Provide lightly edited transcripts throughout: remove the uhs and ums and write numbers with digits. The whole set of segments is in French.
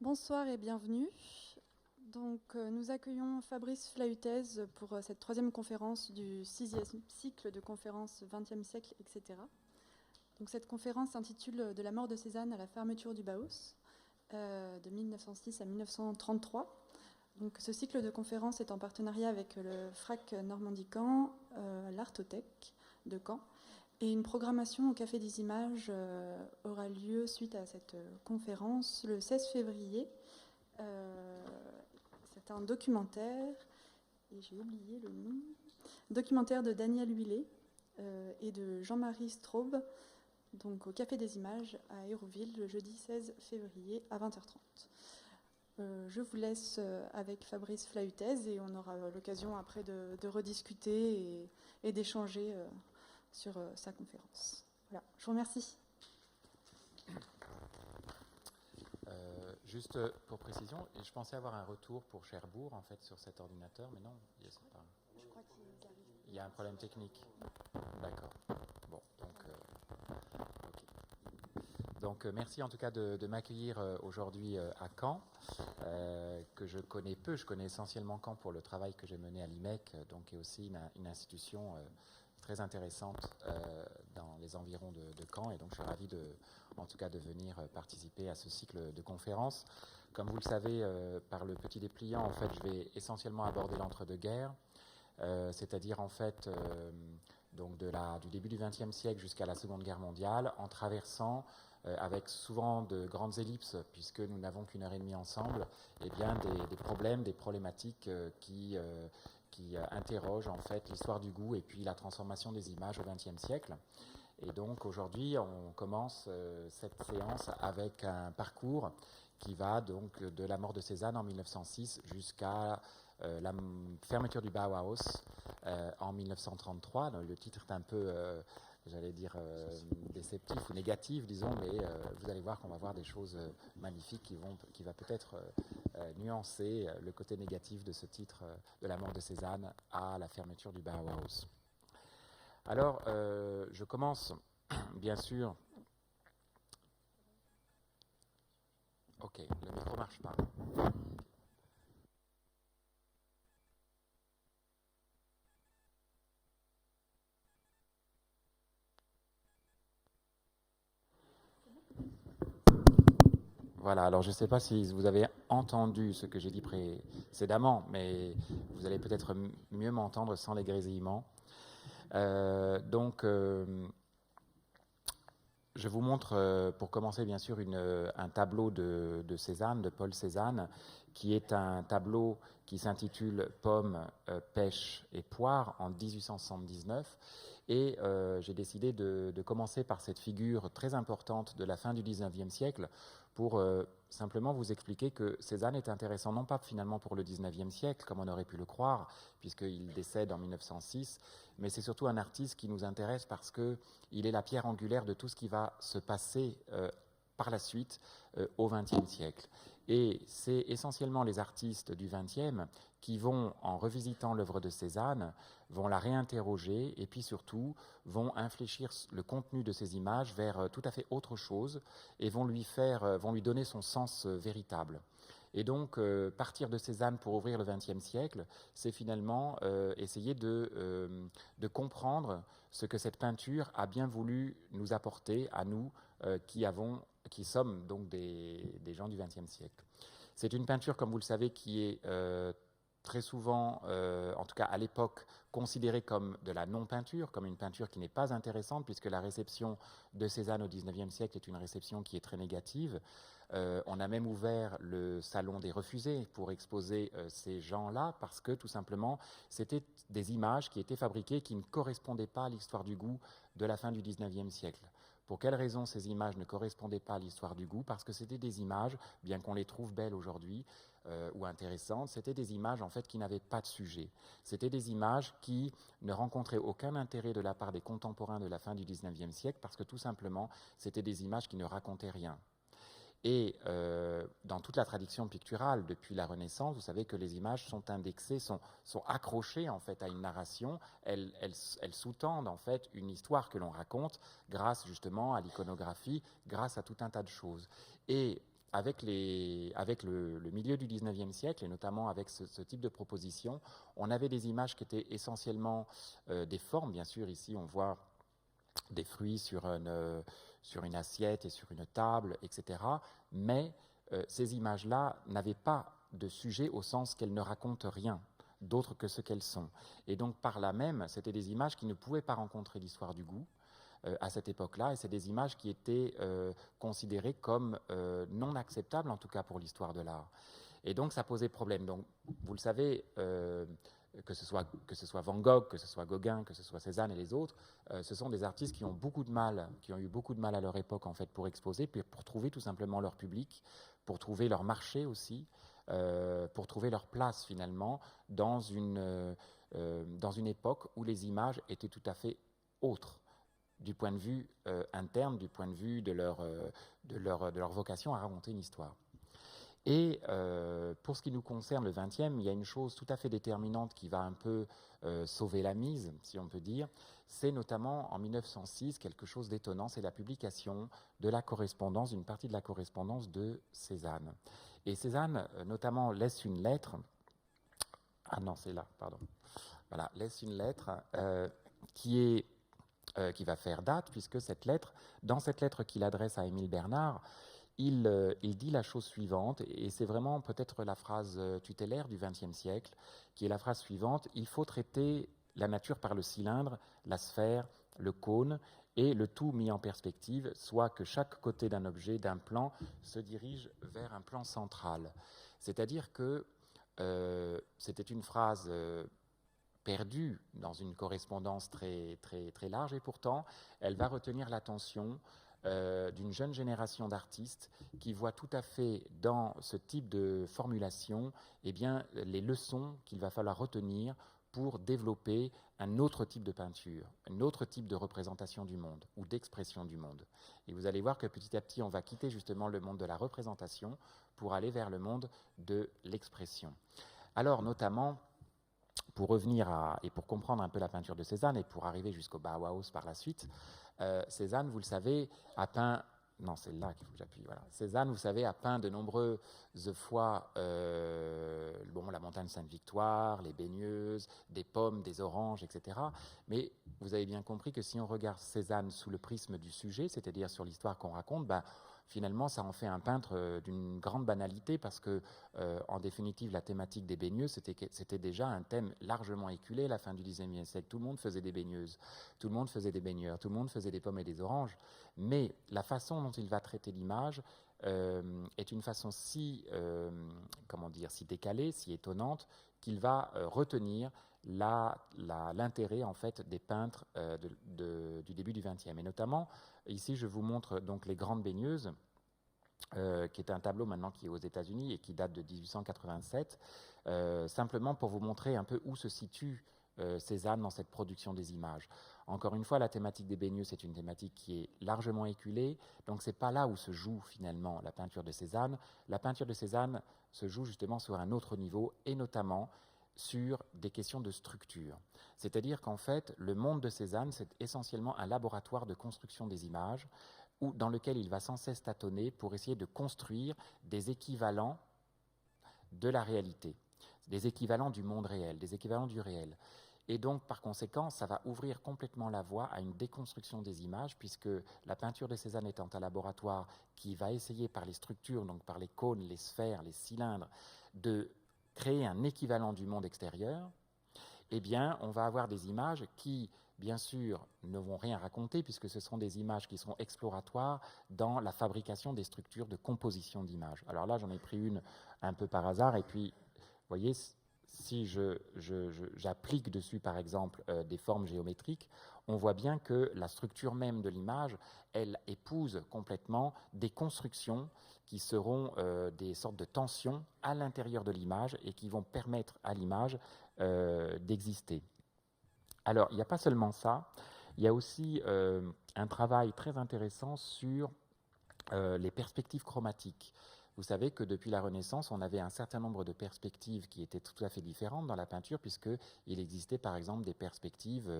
Bonsoir et bienvenue. Nous accueillons Fabrice Flautez pour cette troisième conférence du 6e cycle de conférences 20e siècle, etc. Cette conférence s'intitule « De la mort de Cézanne à la fermeture du Bauhaus » de 1906 à 1933. Ce cycle de conférences est en partenariat avec le FRAC Normandie-Caen, l'Artothèque de Caen. Et une programmation au Café des Images aura lieu suite à cette conférence le 16 février. C'est un documentaire, et j'ai oublié le nom, documentaire de Daniel Huillet et de Jean-Marie Straub, au Café des Images à Hérouville, le jeudi 16 février à 20h30. Je vous laisse avec Fabrice Flautez et on aura l'occasion après de rediscuter et d'échanger sur sa conférence. Voilà, je vous remercie. Juste pour précision, je pensais avoir un retour pour Cherbourg en fait sur cet ordinateur, mais non, c'est pas. Je crois qu'il arrive. Il y a un problème technique. D'accord. Bon, donc merci en tout cas de m'accueillir aujourd'hui à Caen, que je connais peu. Je connais essentiellement Caen pour le travail que j'ai mené à l'IMEC, qui est aussi une institution très intéressante dans les environs de Caen, et donc je suis ravi de venir participer à ce cycle de conférences. Comme vous le savez, par le petit dépliant, en fait, je vais essentiellement aborder l'entre-deux-guerres, c'est-à-dire en fait du début du XXe siècle jusqu'à la Seconde Guerre mondiale, en traversant avec souvent de grandes ellipses, puisque nous n'avons qu'une heure et demie ensemble, des problèmes, des problématiques qui interrogent en fait l'histoire du goût et puis la transformation des images au XXe siècle. Et donc aujourd'hui, on commence cette séance avec un parcours qui va donc de la mort de Cézanne en 1906 jusqu'à la fermeture du Bauhaus en 1933. Donc, le titre est un peu, déceptif ou négatif, disons, mais vous allez voir qu'on va voir des choses magnifiques qui va peut-être nuancer le côté négatif de ce titre de la mort de Cézanne à la fermeture du Bauhaus. Alors, je commence, bien sûr. Ok, le micro ne marche pas. Voilà, alors je ne sais pas si vous avez entendu ce que j'ai dit précédemment, mais vous allez peut-être mieux m'entendre sans les grésillements. Je vous montre, pour commencer, bien sûr, un tableau de Cézanne, de Paul Cézanne, qui est un tableau qui s'intitule « Pommes, pêche et poire » en 1879. Et j'ai décidé de commencer par cette figure très importante de la fin du XIXe siècle pour simplement vous expliquer que Cézanne est intéressant non pas finalement pour le XIXe siècle, comme on aurait pu le croire, puisqu'il décède en 1906, mais c'est surtout un artiste qui nous intéresse parce qu'il est la pierre angulaire de tout ce qui va se passer par la suite au XXe siècle. Et c'est essentiellement les artistes du XXe qui vont, en revisitant l'œuvre de Cézanne, vont la réinterroger et puis surtout vont infléchir le contenu de ces images vers tout à fait autre chose et vont lui donner son sens véritable. Et donc, partir de Cézanne pour ouvrir le XXe siècle, c'est finalement essayer de comprendre ce que cette peinture a bien voulu nous apporter à nous qui sommes donc des gens du XXe siècle. C'est une peinture, comme vous le savez, qui est très souvent, en tout cas à l'époque, considérée comme de la non-peinture, comme une peinture qui n'est pas intéressante, puisque la réception de Cézanne au XIXe siècle est une réception qui est très négative. On a même ouvert le salon des refusés pour exposer ces gens-là, parce que tout simplement, c'était des images qui étaient fabriquées qui ne correspondaient pas à l'histoire du goût de la fin du XIXe siècle. Pour quelles raisons ces images ne correspondaient pas à l'histoire du goût? Parce que c'était des images, bien qu'on les trouve belles aujourd'hui ou intéressantes, c'était des images en fait qui n'avaient pas de sujet. C'était des images qui ne rencontraient aucun intérêt de la part des contemporains de la fin du XIXe siècle parce que tout simplement, c'était des images qui ne racontaient rien. Et dans toute la tradition picturale, depuis la Renaissance, vous savez que les images sont indexées, sont accrochées en fait à une narration. Elles sous-tendent en fait une histoire que l'on raconte grâce justement à l'iconographie, grâce à tout un tas de choses. Et avec le milieu du 19e siècle, et notamment avec ce type de proposition, on avait des images qui étaient essentiellement des formes. Bien sûr, ici, on voit des fruits sur une assiette et sur une table, etc. Mais ces images-là n'avaient pas de sujet au sens qu'elles ne racontent rien d'autre que ce qu'elles sont. Et donc, par là même, c'était des images qui ne pouvaient pas rencontrer l'histoire du goût à cette époque-là, et c'est des images qui étaient considérées comme non acceptables, en tout cas pour l'histoire de l'art. Et donc, ça posait problème. Donc, vous le savez, que ce soit Van Gogh, que ce soit Gauguin, que ce soit Cézanne et les autres, ce sont des artistes qui ont eu beaucoup de mal à leur époque, en fait, pour exposer, puis pour trouver tout simplement leur public, pour trouver leur marché aussi, pour trouver leur place, finalement, dans une époque où les images étaient tout à fait autres du point de vue interne, du point de vue de leur vocation à raconter une histoire. Et pour ce qui nous concerne, le XXe, il y a une chose tout à fait déterminante qui va un peu sauver la mise, si on peut dire. C'est notamment en 1906 quelque chose d'étonnant, c'est la publication de la correspondance, d'une partie de la correspondance de Cézanne. Et Cézanne, notamment, laisse une lettre. Ah non, c'est là, pardon. Voilà, laisse une lettre qui va faire date, puisque dans cette lettre qu'il adresse à Émile Bernard, il dit la chose suivante, et c'est vraiment peut-être la phrase tutélaire du XXe siècle, qui est la phrase suivante: il faut traiter la nature par le cylindre, la sphère, le cône, et le tout mis en perspective, soit que chaque côté d'un objet, d'un plan, se dirige vers un plan central. C'est-à-dire que c'était une phrase perdue dans une correspondance très, très, très large, et pourtant, elle va retenir l'attention d'une jeune génération d'artistes qui voit tout à fait dans ce type de formulation les leçons qu'il va falloir retenir pour développer un autre type de peinture, un autre type de représentation du monde ou d'expression du monde. Et vous allez voir que petit à petit, on va quitter justement le monde de la représentation pour aller vers le monde de l'expression. Alors, notamment, pour revenir et pour comprendre un peu la peinture de Cézanne et pour arriver jusqu'au Bauhaus par la suite, Cézanne, vous le savez, a peint... Non, c'est là qu'il faut que j'appuie. Voilà. Cézanne, vous savez, a peint de nombreuses fois la montagne Sainte-Victoire, les baigneuses, des pommes, des oranges, etc. Mais vous avez bien compris que si on regarde Cézanne sous le prisme du sujet, c'est-à-dire sur l'histoire qu'on raconte, finalement, ça en fait un peintre d'une grande banalité parce que, en définitive, la thématique des baigneuses, c'était déjà un thème largement éculé à la fin du XIXe siècle. Tout le monde faisait des baigneuses, tout le monde faisait des baigneurs, tout le monde faisait des pommes et des oranges. Mais la façon dont il va traiter l'image est une façon si décalée, si étonnante, qu'il va retenir l'intérêt en fait des peintres du début du XXe. Et notamment, ici, je vous montre donc les Grandes Baigneuses, qui est un tableau maintenant qui est aux États-Unis et qui date de 1887, simplement pour vous montrer un peu où se situe Cézanne dans cette production des images. Encore une fois, la thématique des baigneuses, c'est une thématique qui est largement éculée, donc c'est pas là où se joue finalement la peinture de Cézanne. La peinture de Cézanne se joue justement sur un autre niveau, et notamment sur des questions de structure. C'est-à-dire qu'en fait, le monde de Cézanne, c'est essentiellement un laboratoire de construction des images, dans lequel il va sans cesse tâtonner pour essayer de construire des équivalents de la réalité, des équivalents du monde réel, des équivalents du réel. Et donc, par conséquent, ça va ouvrir complètement la voie à une déconstruction des images, puisque la peinture de Cézanne étant un laboratoire qui va essayer par les structures, donc par les cônes, les sphères, les cylindres, de créer un équivalent du monde extérieur, on va avoir des images qui, bien sûr, ne vont rien raconter, puisque ce sont des images qui seront exploratoires dans la fabrication des structures de composition d'images. Alors là, j'en ai pris une un peu par hasard, et puis, vous voyez, si j'applique dessus, par exemple, des formes géométriques, on voit bien que la structure même de l'image, elle épouse complètement des constructions qui seront des sortes de tensions à l'intérieur de l'image et qui vont permettre à l'image d'exister. Alors, il n'y a pas seulement ça, il y a aussi un travail très intéressant sur les perspectives chromatiques. vous savez que depuis la Renaissance, on avait un certain nombre de perspectives qui étaient tout à fait différentes dans la peinture, puisqu'il existait par exemple des perspectives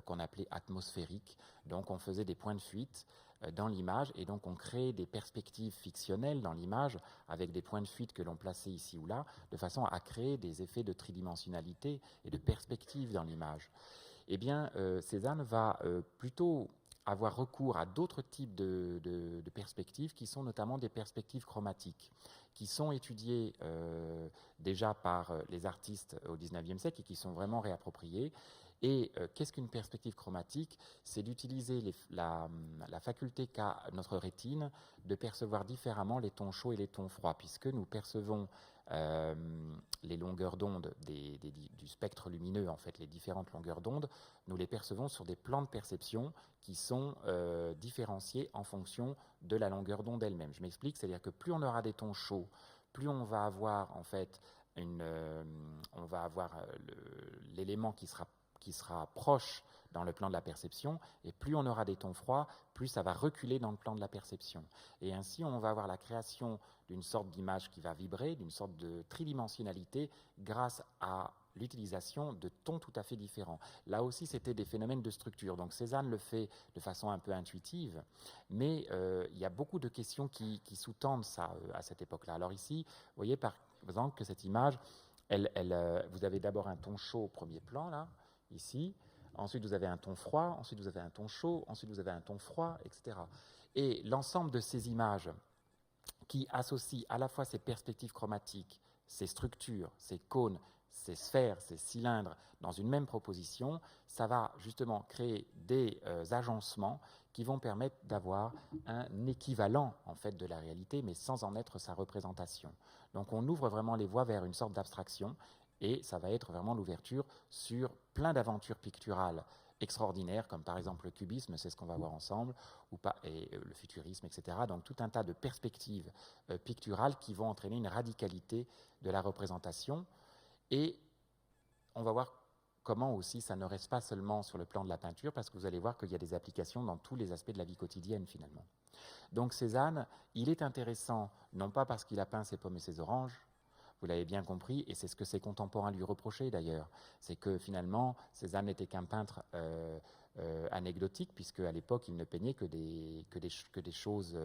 qu'on appelait atmosphériques. Donc on faisait des points de fuite dans l'image, et donc on créait des perspectives fictionnelles dans l'image, avec des points de fuite que l'on plaçait ici ou là, de façon à créer des effets de tridimensionnalité et de perspective dans l'image. Eh bien, Cézanne va plutôt avoir recours à d'autres types de perspectives, qui sont notamment des perspectives chromatiques, qui sont étudiées déjà par les artistes au XIXe siècle et qui sont vraiment réappropriées. Et qu'est-ce qu'une perspective chromatique? C'est d'utiliser la faculté qu'a notre rétine de percevoir différemment les tons chauds et les tons froids, puisque nous percevons les longueurs d'onde du spectre lumineux, en fait, les différentes longueurs d'onde, nous les percevons sur des plans de perception qui sont différenciés en fonction de la longueur d'onde elle-même. Je m'explique, c'est-à-dire que plus on aura des tons chauds, plus on va avoir en fait l'élément qui sera proche dans le plan de la perception, et plus on aura des tons froids, plus ça va reculer dans le plan de la perception. Et ainsi, on va avoir la création d'une sorte d'image qui va vibrer, d'une sorte de tridimensionnalité grâce à l'utilisation de tons tout à fait différents. Là aussi, c'était des phénomènes de structure. Donc Cézanne le fait de façon un peu intuitive, mais il y a beaucoup de questions qui sous-tendent ça à cette époque-là. Alors ici, vous voyez par exemple que cette image, vous avez d'abord un ton chaud au premier plan, là, ici. Ensuite, vous avez un ton froid, ensuite vous avez un ton chaud, ensuite vous avez un ton froid, etc. Et l'ensemble de ces images qui associent à la fois ces perspectives chromatiques, ces structures, ces cônes, ces sphères, ces cylindres dans une même proposition, ça va justement créer des agencements qui vont permettre d'avoir un équivalent en fait de la réalité, mais sans en être sa représentation. Donc on ouvre vraiment les voies vers une sorte d'abstraction, et ça va être vraiment l'ouverture sur plein d'aventures picturales extraordinaires, comme par exemple le cubisme, c'est ce qu'on va voir ensemble, et le futurisme, etc. Donc tout un tas de perspectives picturales qui vont entraîner une radicalité de la représentation. Et on va voir comment aussi ça ne reste pas seulement sur le plan de la peinture, parce que vous allez voir qu'il y a des applications dans tous les aspects de la vie quotidienne finalement. Donc Cézanne, il est intéressant, non pas parce qu'il a peint ses pommes et ses oranges, vous l'avez bien compris, et c'est ce que ses contemporains lui reprochaient d'ailleurs, c'est que finalement Cézanne n'était qu'un peintre anecdotique, puisque à l'époque il ne peignait que des choses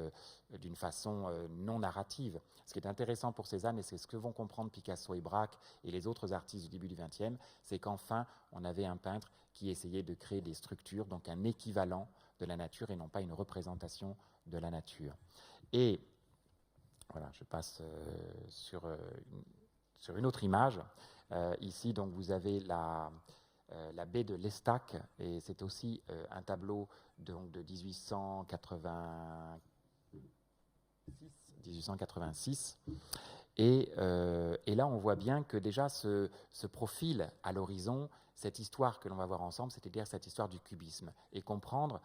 d'une façon non narrative. Ce qui est intéressant pour Cézanne, et c'est ce que vont comprendre Picasso et Braque et les autres artistes du début du XXe, c'est qu'enfin on avait un peintre qui essayait de créer des structures, donc un équivalent de la nature et non pas une représentation de la nature. Et voilà, je passe sur une autre image. Ici, donc, vous avez la baie de l'Estac, et c'est aussi un tableau donc, de 1886. Et là, on voit bien que déjà se profile à l'horizon cette histoire que l'on va voir ensemble, c'est-à-dire cette histoire du cubisme, et comprendre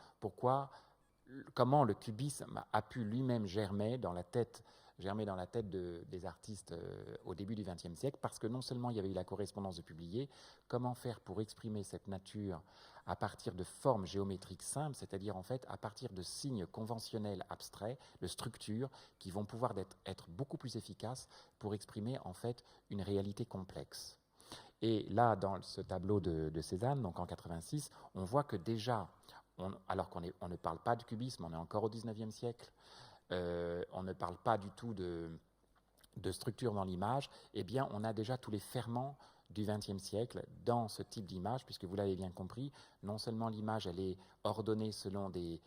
comment le cubisme a pu lui-même germer dans la tête des artistes au début du XXe siècle, parce que non seulement il y avait eu la correspondance de publier, comment faire pour exprimer cette nature à partir de formes géométriques simples, c'est-à-dire en fait à partir de signes conventionnels abstraits, de structures qui vont pouvoir être beaucoup plus efficaces pour exprimer en fait une réalité complexe. Et là, dans ce tableau de Cézanne, donc en 86, on voit que déjà, alors qu'on ne parle pas de cubisme, on est encore au XIXe siècle, on ne parle pas du tout de structure dans l'image, eh bien on a déjà tous les ferments du XXe siècle dans ce type d'image, puisque vous l'avez bien compris, non seulement l'image elle est ordonnée selon des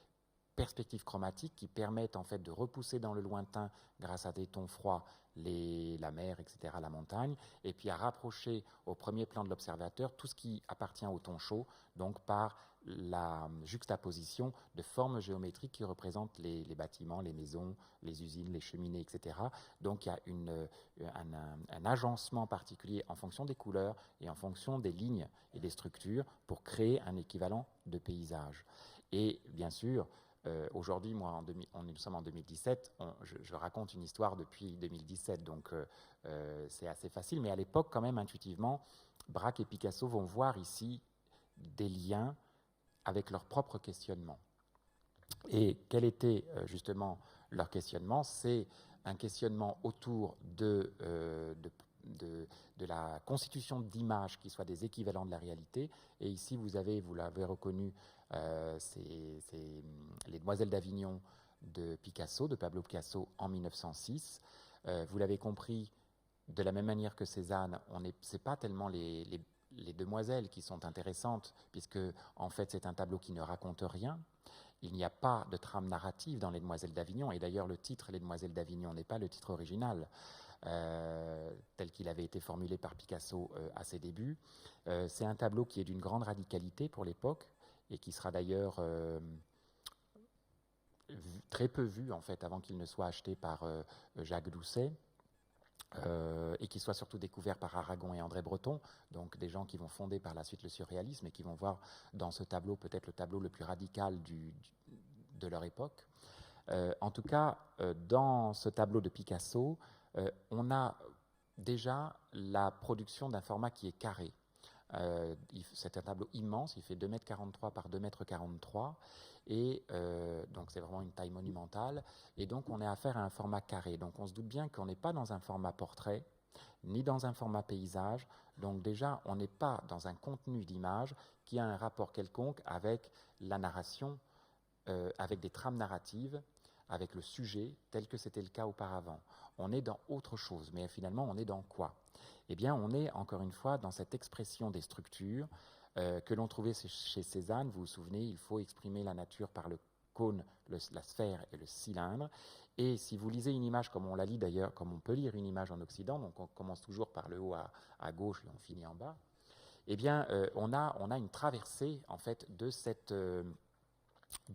perspectives chromatiques qui permettent en fait de repousser dans le lointain, grâce à des tons froids, la mer, etc., la montagne, et puis à rapprocher au premier plan de l'observateur tout ce qui appartient au ton chaud, donc par la juxtaposition de formes géométriques qui représentent les bâtiments, les maisons, les usines, les cheminées, etc. Donc il y a un agencement particulier en fonction des couleurs et en fonction des lignes et des structures pour créer un équivalent de paysage. Et bien sûr, aujourd'hui, nous sommes en 2017, je raconte une histoire depuis 2017, donc c'est assez facile, mais à l'époque, quand même, intuitivement, Braque et Picasso vont voir ici des liens avec leur propre questionnement. Et quel était justement leur questionnement? C'est un questionnement autour de la constitution d'images qui soient des équivalents de la réalité. Et ici, vous l'avez reconnu, c'est Les Demoiselles d'Avignon de Picasso, de Pablo Picasso, en 1906. Vous l'avez compris, de la même manière que Cézanne, c'est pas tellement les demoiselles qui sont intéressantes, puisque en fait c'est un tableau qui ne raconte rien. Il n'y a pas de trame narrative dans Les Demoiselles d'Avignon, et d'ailleurs le titre Les Demoiselles d'Avignon n'est pas le titre original, tel qu'il avait été formulé par Picasso à ses débuts. C'est un tableau qui est d'une grande radicalité pour l'époque, et qui sera d'ailleurs très peu vu en fait avant qu'il ne soit acheté par Jacques Doucet. Et qui soit surtout découvert par Aragon et André Breton, donc des gens qui vont fonder par la suite le surréalisme et qui vont voir dans ce tableau peut-être le tableau le plus radical de leur époque. En tout cas, dans ce tableau de Picasso, on a déjà la production d'un format qui est carré. C'est un tableau immense, il fait 2,43 m par 2,43 m, et donc c'est vraiment une taille monumentale, et donc on est affaire à un format carré. Donc on se doute bien qu'on n'est pas dans un format portrait, ni dans un format paysage, donc déjà on n'est pas dans un contenu d'image qui a un rapport quelconque avec la narration, avec des trames narratives, avec le sujet, tel que c'était le cas auparavant. On est dans autre chose, mais finalement on est dans quoi ? Eh bien, on est encore une fois dans cette expression des structures que l'on trouvait chez Cézanne. Vous vous souvenez, il faut exprimer la nature par le cône, la sphère et le cylindre. Et si vous lisez une image, comme on la lit d'ailleurs, comme on peut lire une image en Occident, donc on commence toujours par le haut à gauche et on finit en bas, eh bien, on a une traversée en fait de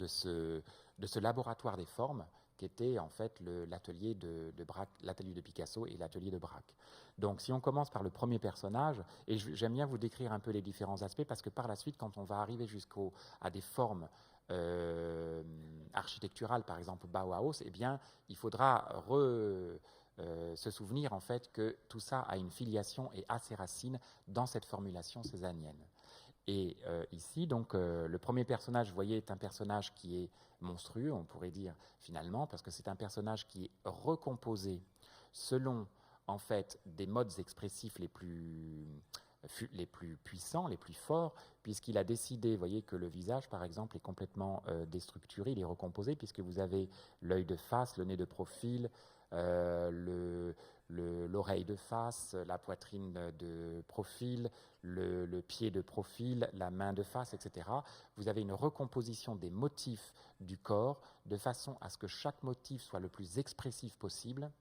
ce laboratoire des formes qui était en fait l'atelier de Braque, l'atelier de Picasso et l'atelier de Braque. Donc si on commence par le premier personnage, et j'aime bien vous décrire un peu les différents aspects, parce que par la suite, quand on va arriver à des formes architecturales, par exemple Bauhaus, eh bien il faudra se souvenir en fait que tout ça a une filiation et a ses racines dans cette formulation cézannienne. Et ici, donc, le premier personnage, vous voyez, est un personnage qui est monstrueux, on pourrait dire, finalement, parce que c'est un personnage qui est recomposé selon, en fait, des modes expressifs les plus puissants, les plus forts, puisqu'il a décidé, vous voyez, que le visage, par exemple, est complètement déstructuré, il est recomposé, puisque vous avez l'œil de face, le nez de profil, l'oreille de face, la poitrine de profil, le pied de profil, la main de face, etc. Vous avez une recomposition des motifs du corps de façon à ce que chaque motif soit le plus expressif possible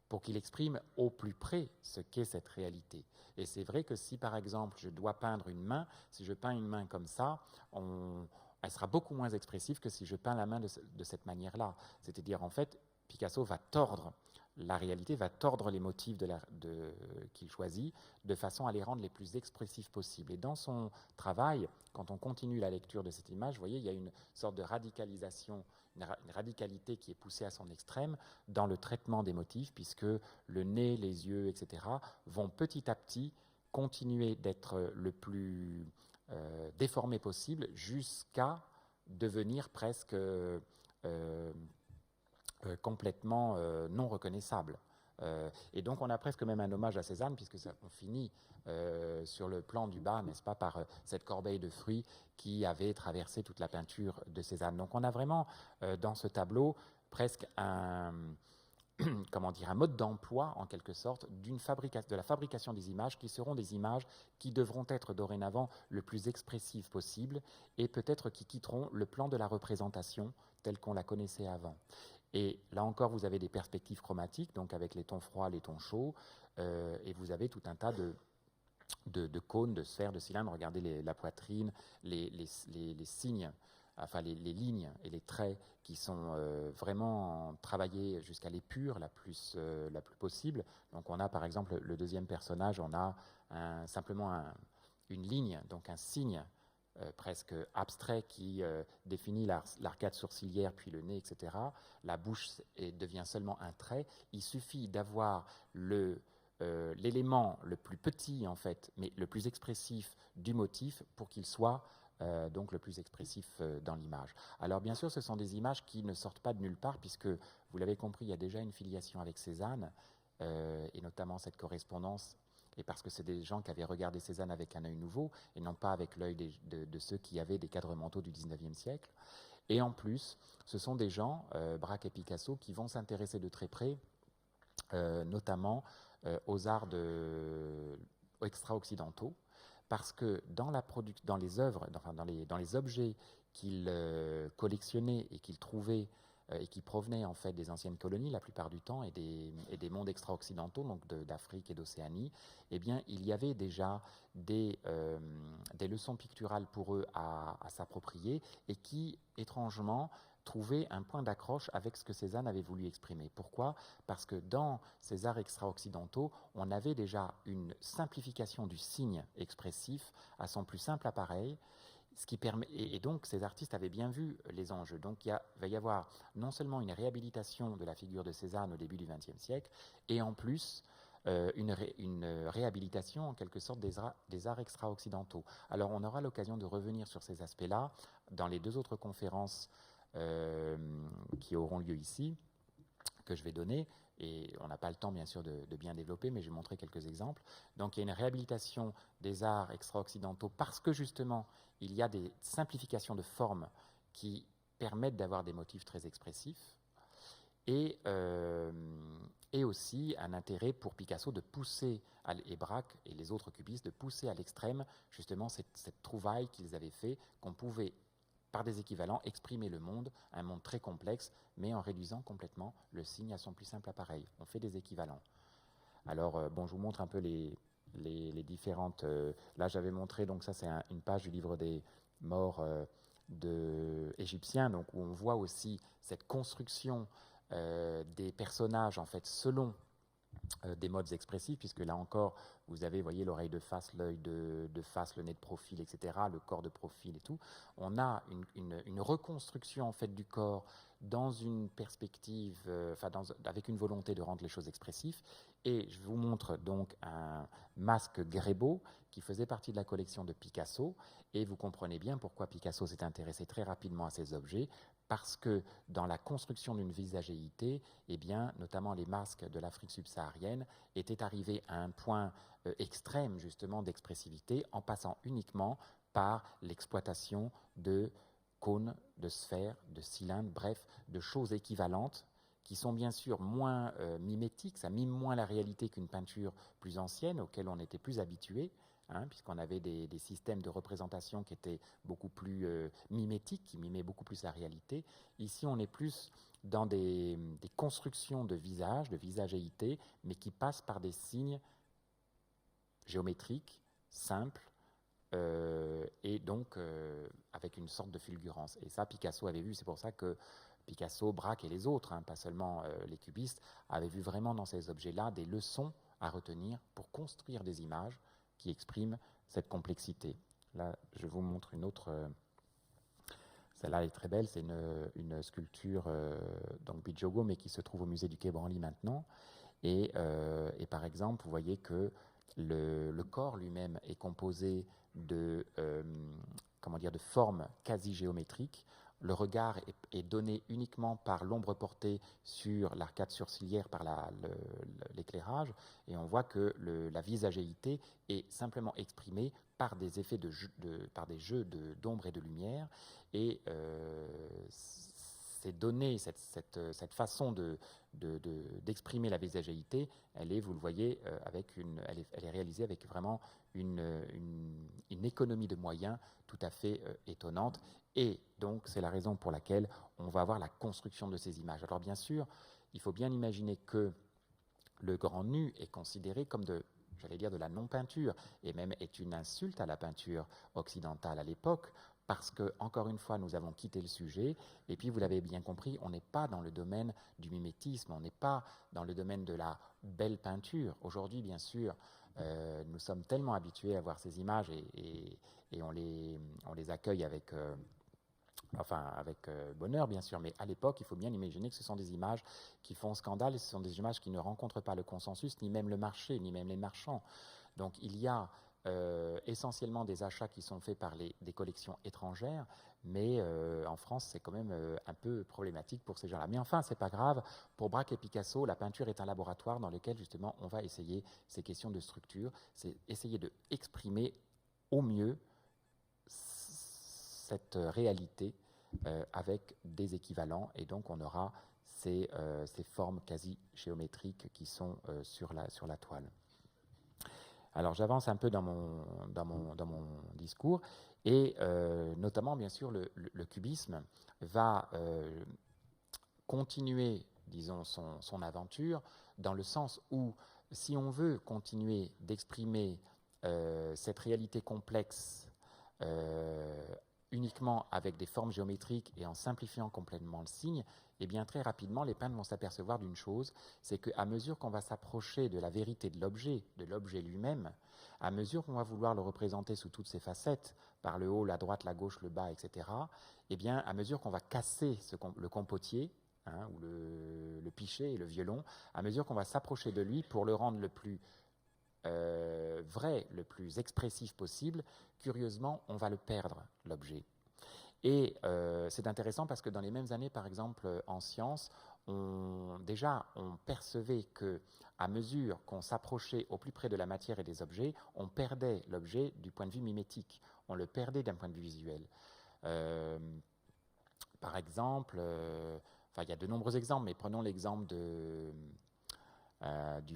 pour qu'il exprime au plus près ce qu'est cette réalité. Et c'est vrai que si, par exemple, je dois peindre une main, si je peins une main comme ça, elle sera beaucoup moins expressive que si je peins la main de cette manière-là. C'est-à-dire, en fait, Picasso va tordre la réalité, va tordre les motifs qu'il choisit de façon à les rendre les plus expressifs possibles. Et dans son travail, quand on continue la lecture de cette image, vous voyez, il y a une sorte de radicalisation, une radicalité qui est poussée à son extrême dans le traitement des motifs, puisque le nez, les yeux, etc., vont petit à petit continuer d'être le plus déformés possible jusqu'à devenir presque complètement non reconnaissable. Et donc on a presque même un hommage à Cézanne, puisque on finit sur le plan du bas, n'est-ce pas, par cette corbeille de fruits qui avait traversé toute la peinture de Cézanne. Donc on a vraiment dans ce tableau presque un mode d'emploi, en quelque sorte, de la fabrication des images, qui seront des images qui devront être dorénavant le plus expressives possible, et peut-être qui quitteront le plan de la représentation tel qu'on la connaissait avant. Et là encore, vous avez des perspectives chromatiques, donc avec les tons froids, les tons chauds, et vous avez tout un tas de cônes, de sphères, de cylindres. Regardez la poitrine, les signes, enfin les lignes et les traits qui sont vraiment travaillés jusqu'à l'épure la plus possible. Donc on a par exemple le deuxième personnage, on a simplement une ligne, donc un signe presque abstrait qui définit l'arcade sourcilière, puis le nez, etc. La bouche devient seulement un trait. Il suffit d'avoir l'élément le plus petit, en fait, mais le plus expressif du motif pour qu'il soit donc le plus expressif dans l'image. Alors bien sûr, ce sont des images qui ne sortent pas de nulle part, puisque, vous l'avez compris, il y a déjà une filiation avec Cézanne, et notamment cette correspondance, et parce que c'est des gens qui avaient regardé Cézanne avec un œil nouveau, et non pas avec l'œil de ceux qui avaient des cadres mentaux du XIXe siècle. Et en plus, ce sont des gens, Braque et Picasso, qui vont s'intéresser de très près, notamment aux arts extra-occidentaux, parce que dans les œuvres, enfin dans les objets qu'il collectionnait et qu'il trouvait et qui provenaient en fait des anciennes colonies la plupart du temps et des mondes extra-occidentaux, donc d'Afrique et d'Océanie, eh bien il y avait déjà des leçons picturales pour eux à s'approprier et qui, étrangement, trouver un point d'accroche avec ce que Cézanne avait voulu exprimer. Pourquoi ? Parce que dans ces arts extra-occidentaux, on avait déjà une simplification du signe expressif à son plus simple appareil, ce qui permet, et donc ces artistes avaient bien vu les enjeux. Donc il va y avoir non seulement une réhabilitation de la figure de Cézanne au début du XXe siècle, et en plus une réhabilitation en quelque sorte des arts extra-occidentaux. Alors on aura l'occasion de revenir sur ces aspects-là dans les deux autres conférences qui auront lieu ici, que je vais donner, et on n'a pas le temps bien sûr de bien développer, mais je vais montrer quelques exemples. Donc il y a une réhabilitation des arts extra-occidentaux parce que justement il y a des simplifications de formes qui permettent d'avoir des motifs très expressifs, et aussi un intérêt pour Picasso de pousser, et Braque et les autres cubistes, de pousser à l'extrême justement cette trouvaille qu'ils avaient fait, qu'on pouvait par des équivalents, exprimer le monde, un monde très complexe, mais en réduisant complètement le signe à son plus simple appareil. On fait des équivalents. Alors, bon, je vous montre un peu les différentes... là, j'avais montré, donc ça, c'est une page du livre des morts égyptiens, donc où on voit aussi cette construction des personnages, en fait, selon des modes expressifs, puisque là encore, vous avez, voyez, l'oreille de face, l'œil de face, le nez de profil, etc., le corps de profil et tout. On a une reconstruction, en fait, du corps dans une perspective, avec une volonté de rendre les choses expressives. Et je vous montre donc un masque Grébeau qui faisait partie de la collection de Picasso, et vous comprenez bien pourquoi Picasso s'est intéressé très rapidement à ces objets, parce que dans la construction d'une visagéité, eh bien, notamment les masques de l'Afrique subsaharienne étaient arrivés à un point extrême justement d'expressivité en passant uniquement par l'exploitation de cônes, de sphères, de cylindres, bref, de choses équivalentes qui sont bien sûr moins mimétiques, ça mime moins la réalité qu'une peinture plus ancienne auquel on était plus habitué, puisqu'on avait des systèmes de représentation qui étaient beaucoup plus mimétiques, qui mimaient beaucoup plus la réalité. Ici, on est plus dans des constructions de visages, de visagéité, mais qui passent par des signes géométriques, simples, et donc avec une sorte de fulgurance. Et ça, Picasso avait vu, c'est pour ça que Picasso, Braque et les autres, pas seulement les cubistes, avaient vu vraiment dans ces objets-là des leçons à retenir pour construire des images qui expriment cette complexité. Là, je vous montre une autre. Celle-là est très belle, c'est une sculpture donc Bidjogo, mais qui se trouve au musée du Quai Branly maintenant. Et par exemple, vous voyez que le corps lui-même est composé de formes quasi géométriques. Le regard est donné uniquement par l'ombre portée sur l'arcade sourcilière, par l'éclairage, et on voit que la visagéité est simplement exprimée par des effets par des jeux d'ombre et de lumière, et c'est donné, cette façon d'exprimer la visagéité, elle est, vous le voyez, elle est réalisée avec vraiment une économie de moyens tout à fait étonnante. Et donc, c'est la raison pour laquelle on va avoir la construction de ces images. Alors, bien sûr, il faut bien imaginer que le grand nu est considéré comme de la non-peinture, et même est une insulte à la peinture occidentale à l'époque, parce que, encore une fois, nous avons quitté le sujet, et puis vous l'avez bien compris, on n'est pas dans le domaine du mimétisme, on n'est pas dans le domaine de la belle peinture. Aujourd'hui, bien sûr, nous sommes tellement habitués à voir ces images, et on les accueille avec bonheur, bien sûr, mais à l'époque, il faut bien imaginer que ce sont des images qui font scandale, et ce sont des images qui ne rencontrent pas le consensus, ni même le marché, ni même les marchands. Donc il y a essentiellement des achats qui sont faits par des collections étrangères, mais en France, c'est quand même un peu problématique pour ces gens-là. Mais enfin, c'est pas grave. Pour Braque et Picasso, la peinture est un laboratoire dans lequel, justement, on va essayer ces questions de structure, c'est essayer de exprimer au mieux cette réalité avec des équivalents, et donc on aura ces formes quasi géométriques qui sont sur la toile. Alors j'avance un peu dans mon discours, et notamment, bien sûr, le cubisme va continuer, disons, son aventure, dans le sens où, si on veut continuer d'exprimer cette réalité complexe uniquement avec des formes géométriques et en simplifiant complètement le signe, eh bien très rapidement les peintres vont s'apercevoir d'une chose, c'est qu'à mesure qu'on va s'approcher de la vérité de l'objet lui-même, à mesure qu'on va vouloir le représenter sous toutes ses facettes, par le haut, la droite, la gauche, le bas, etc., eh bien à mesure qu'on va casser le compotier, ou le pichet et le violon, à mesure qu'on va s'approcher de lui pour le rendre le plus vrai, le plus expressif possible, curieusement, on va le perdre, l'objet. Et c'est intéressant parce que dans les mêmes années, par exemple, en sciences, on percevait que, à mesure qu'on s'approchait au plus près de la matière et des objets, on perdait l'objet du point de vue mimétique, on le perdait d'un point de vue visuel. Par exemple, il y a de nombreux exemples, mais prenons l'exemple du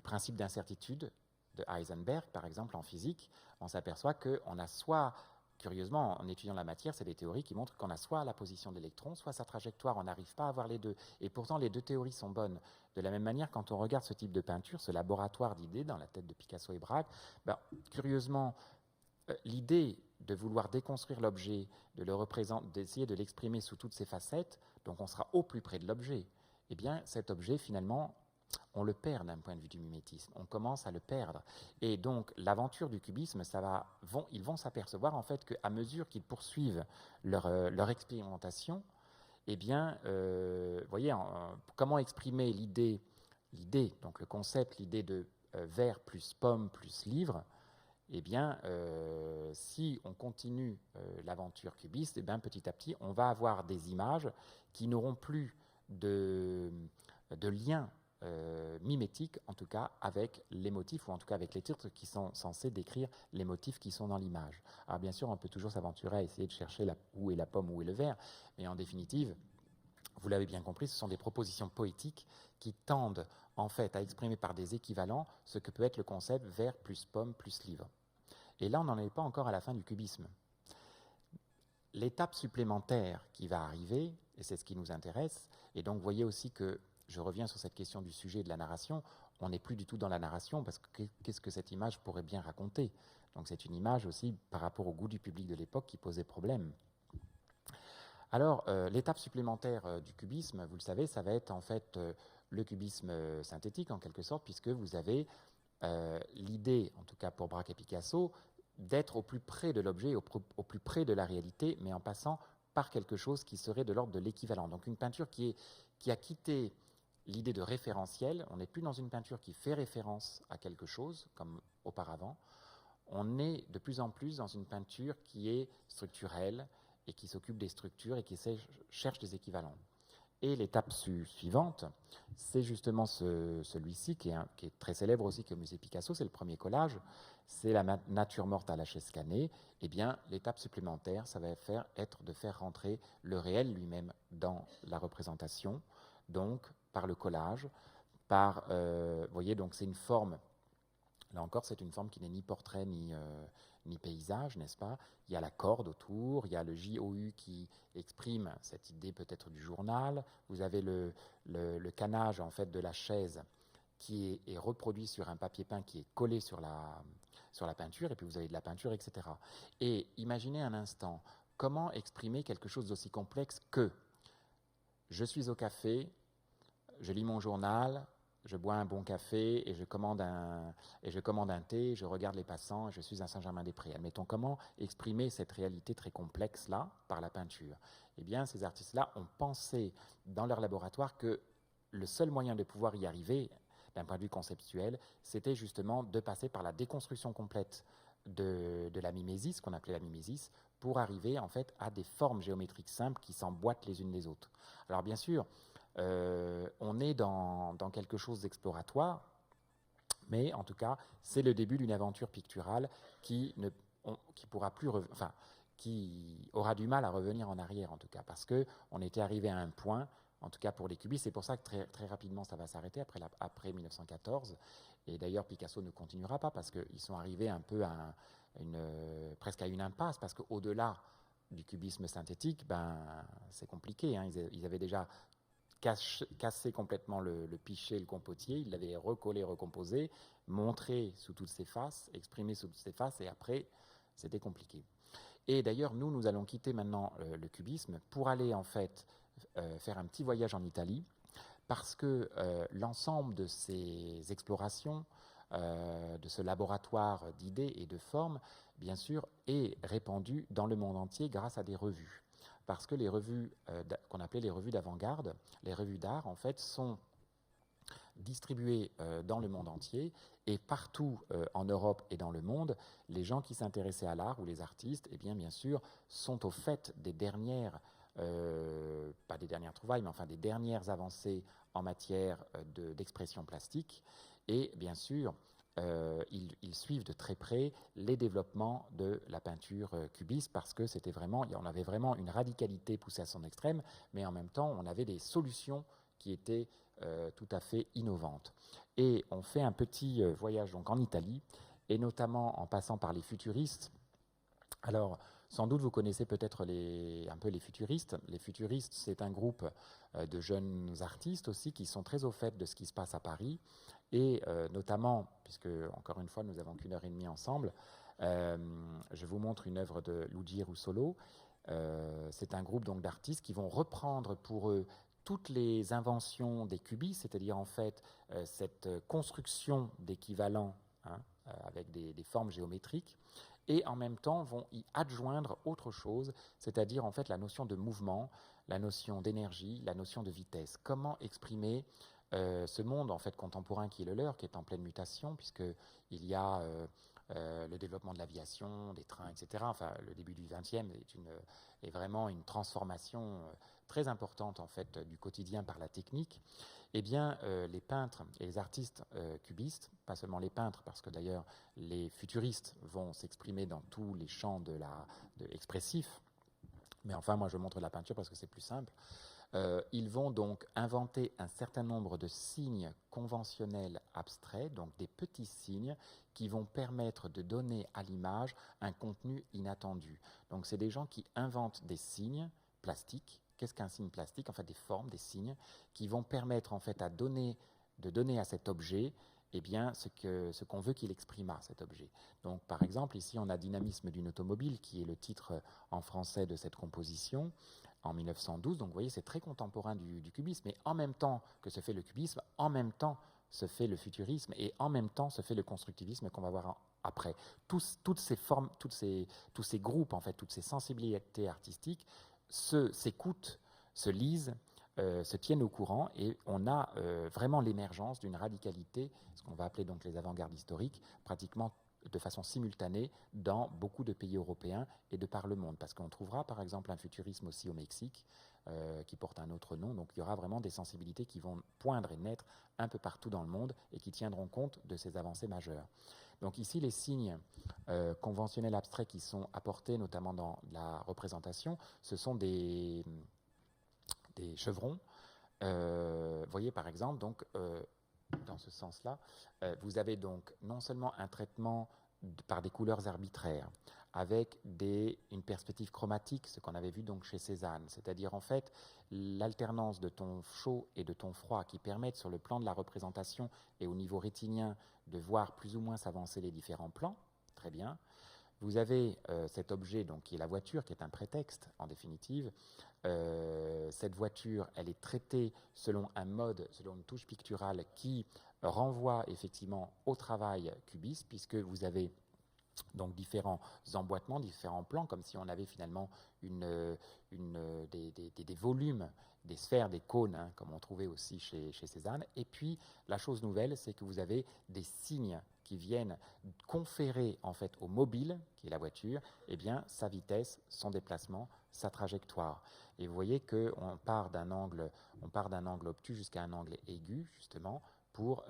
principe d'incertitude de Heisenberg, par exemple, en physique. On s'aperçoit qu'on a soit, curieusement, en étudiant la matière, c'est des théories qui montrent qu'on a soit la position de l'électron, soit sa trajectoire, on n'arrive pas à avoir les deux. Et pourtant, les deux théories sont bonnes. De la même manière, quand on regarde ce type de peinture, ce laboratoire d'idées dans la tête de Picasso et Braque, curieusement, l'idée de vouloir déconstruire l'objet, de le représenter, d'essayer de l'exprimer sous toutes ses facettes, donc on sera au plus près de l'objet, eh bien cet objet, finalement, on le perd d'un point de vue du mimétisme, on commence à le perdre. Et donc l'aventure du cubisme, ils vont s'apercevoir en fait qu'à mesure qu'ils poursuivent leur expérimentation, eh bien, voyez, comment exprimer l'idée, donc le concept, l'idée de verre plus pomme plus livre, eh bien, si on continue l'aventure cubiste, eh bien, petit à petit, on va avoir des images qui n'auront plus de lien mimétique, en tout cas, avec les motifs, ou en tout cas avec les titres qui sont censés décrire les motifs qui sont dans l'image. Alors, bien sûr, on peut toujours s'aventurer à essayer de chercher où est la pomme, où est le verre, mais en définitive, vous l'avez bien compris, ce sont des propositions poétiques qui tendent, en fait, à exprimer par des équivalents ce que peut être le concept verre plus pomme plus livre. Et là, on n'en est pas encore à la fin du cubisme. L'étape supplémentaire qui va arriver, et c'est ce qui nous intéresse, et donc vous voyez aussi que je reviens sur cette question du sujet de la narration, on n'est plus du tout dans la narration, parce que qu'est-ce que cette image pourrait bien raconter? Donc c'est une image aussi par rapport au goût du public de l'époque qui posait problème. Alors, l'étape supplémentaire du cubisme, vous le savez, ça va être en fait le cubisme synthétique en quelque sorte, puisque vous avez l'idée, en tout cas pour Braque et Picasso, d'être au plus près de l'objet, au plus près de la réalité, mais en passant par quelque chose qui serait de l'ordre de l'équivalent. Donc une peinture qui a quitté l'idée de référentiel, on n'est plus dans une peinture qui fait référence à quelque chose, comme auparavant, on est de plus en plus dans une peinture qui est structurelle, et qui s'occupe des structures et qui cherche des équivalents. Et l'étape suivante, c'est justement celui-ci qui est très célèbre aussi au musée Picasso, c'est le premier collage, c'est la nature morte à la chaise scannée. Eh bien, l'étape supplémentaire, ça va être de faire rentrer le réel lui-même dans la représentation, donc par le collage, vous voyez, donc c'est une forme. Là encore, c'est une forme qui n'est ni portrait ni paysage, n'est-ce pas? Il y a la corde autour, il y a le JOU qui exprime cette idée peut-être du journal. Vous avez le canage en fait de la chaise qui est reproduit sur un papier peint qui est collé sur la peinture, et puis vous avez de la peinture, etc. Et imaginez un instant, comment exprimer quelque chose d'aussi complexe que je suis au café, je lis mon journal, je bois un bon café et je commande un thé, je regarde les passants, je suis à Saint-Germain-des-Prés. Admettons, comment exprimer cette réalité très complexe-là par la peinture? Eh bien, ces artistes-là ont pensé dans leur laboratoire que le seul moyen de pouvoir y arriver, d'un point de vue conceptuel, c'était justement de passer par la déconstruction complète de la mimésis, qu'on appelait la mimésis, pour arriver en fait à des formes géométriques simples qui s'emboîtent les unes les autres. Alors bien sûr, on est dans quelque chose d'exploratoire, mais en tout cas, c'est le début d'une aventure picturale qui pourra plus, qui aura du mal à revenir en arrière en tout cas, parce que on était arrivé à un point, en tout cas pour les cubistes. C'est pour ça que très, très rapidement ça va s'arrêter après 1914. Et d'ailleurs Picasso ne continuera pas parce qu'ils sont arrivés un peu presque à une impasse, parce qu'au-delà du cubisme synthétique, c'est compliqué. Hein. Ils avaient déjà cassé complètement le pichet, le compotier, il l'avait recollé, recomposé, montré sous toutes ses faces, exprimé sous toutes ses faces, et après, c'était compliqué. Et d'ailleurs, nous allons quitter maintenant le cubisme pour aller en fait faire un petit voyage en Italie, parce que l'ensemble de ces explorations, de ce laboratoire d'idées et de formes, bien sûr, est répandu dans le monde entier grâce à des revues. Parce que les revues qu'on appelait les revues d'avant-garde, les revues d'art, en fait, sont distribuées dans le monde entier, et partout en Europe et dans le monde, les gens qui s'intéressaient à l'art ou les artistes, eh bien sûr, sont au fait des dernières, pas des dernières trouvailles, mais enfin des dernières avancées en matière d'expression plastique, et bien sûr, ils suivent de très près les développements de la peinture cubiste, parce que on avait vraiment une radicalité poussée à son extrême, mais en même temps, on avait des solutions qui étaient tout à fait innovantes. Et on fait un petit voyage donc en Italie, et notamment en passant par les futuristes. Alors, sans doute, vous connaissez peut-être un peu les futuristes. Les futuristes, c'est un groupe de jeunes artistes aussi qui sont très au fait de ce qui se passe à Paris. Et notamment, puisque, encore une fois, nous n'avons qu'1 heure et demie ensemble, je vous montre une œuvre de Luigi Russolo. C'est un groupe donc d'artistes qui vont reprendre pour eux toutes les inventions des cubistes, c'est-à-dire en fait cette construction d'équivalents, hein, avec des formes géométriques, et en même temps vont y adjoindre autre chose, c'est-à-dire en fait la notion de mouvement, la notion d'énergie, la notion de vitesse. Comment exprimer ce monde en fait contemporain qui est le leur, qui est en pleine mutation, puisqu'il y a le développement de l'aviation, des trains, etc. Enfin, le début du XXe est vraiment une transformation très importante en fait du quotidien par la technique. Eh bien, les peintres et les artistes cubistes, pas seulement les peintres, parce que d'ailleurs les futuristes vont s'exprimer dans tous les champs expressifs, mais enfin moi je montre la peinture parce que c'est plus simple. Ils vont donc inventer un certain nombre de signes conventionnels abstraits, donc des petits signes qui vont permettre de donner à l'image un contenu inattendu. Donc c'est des gens qui inventent des signes plastiques. Qu'est-ce qu'un signe plastique? En fait, des formes, des signes qui vont permettre en fait de donner à cet objet eh bien, ce qu'on veut qu'il exprime, cet objet. Donc, par exemple, ici, on a Dynamisme d'une automobile, qui est le titre en français de cette composition, en 1912. Donc, vous voyez, c'est très contemporain du cubisme. Mais en même temps que se fait le cubisme, en même temps se fait le futurisme, et en même temps se fait le constructivisme qu'on va voir après. Toutes ces formes, tous ces groupes, en fait, toutes ces sensibilités artistiques s'écoutent, se lisent, se tiennent au courant, et on a vraiment l'émergence d'une radicalité, ce qu'on va appeler donc les avant-gardes historiques, pratiquement de façon simultanée dans beaucoup de pays européens et de par le monde. Parce qu'on trouvera par exemple un futurisme aussi au Mexique qui porte un autre nom. Donc il y aura vraiment des sensibilités qui vont poindre et naître un peu partout dans le monde et qui tiendront compte de ces avancées majeures. Donc ici, les signes conventionnels abstraits qui sont apportés notamment dans la représentation, ce sont des chevrons. Vous voyez par exemple, donc, dans ce sens-là, vous avez donc non seulement un traitement par des couleurs arbitraires, avec une perspective chromatique, ce qu'on avait vu donc chez Cézanne, c'est-à-dire en fait l'alternance de tons chauds et de tons froids qui permettent sur le plan de la représentation et au niveau rétinien de voir plus ou moins s'avancer les différents plans. Très bien. Vous avez cet objet donc, qui est la voiture, qui est un prétexte en définitive. Cette voiture, elle est traitée selon un mode, selon une touche picturale qui renvoie effectivement au travail cubiste, puisque vous avez donc différents emboîtements, différents plans, comme si on avait finalement des volumes sphères, des cônes, hein, comme on trouvait aussi chez Cézanne. Et puis, la chose nouvelle, c'est que vous avez des signes qui viennent conférer en fait au mobile, qui est la voiture, eh bien, sa vitesse, son déplacement, sa trajectoire. Et vous voyez qu'on part d'un angle obtus jusqu'à un angle aigu, justement, pour,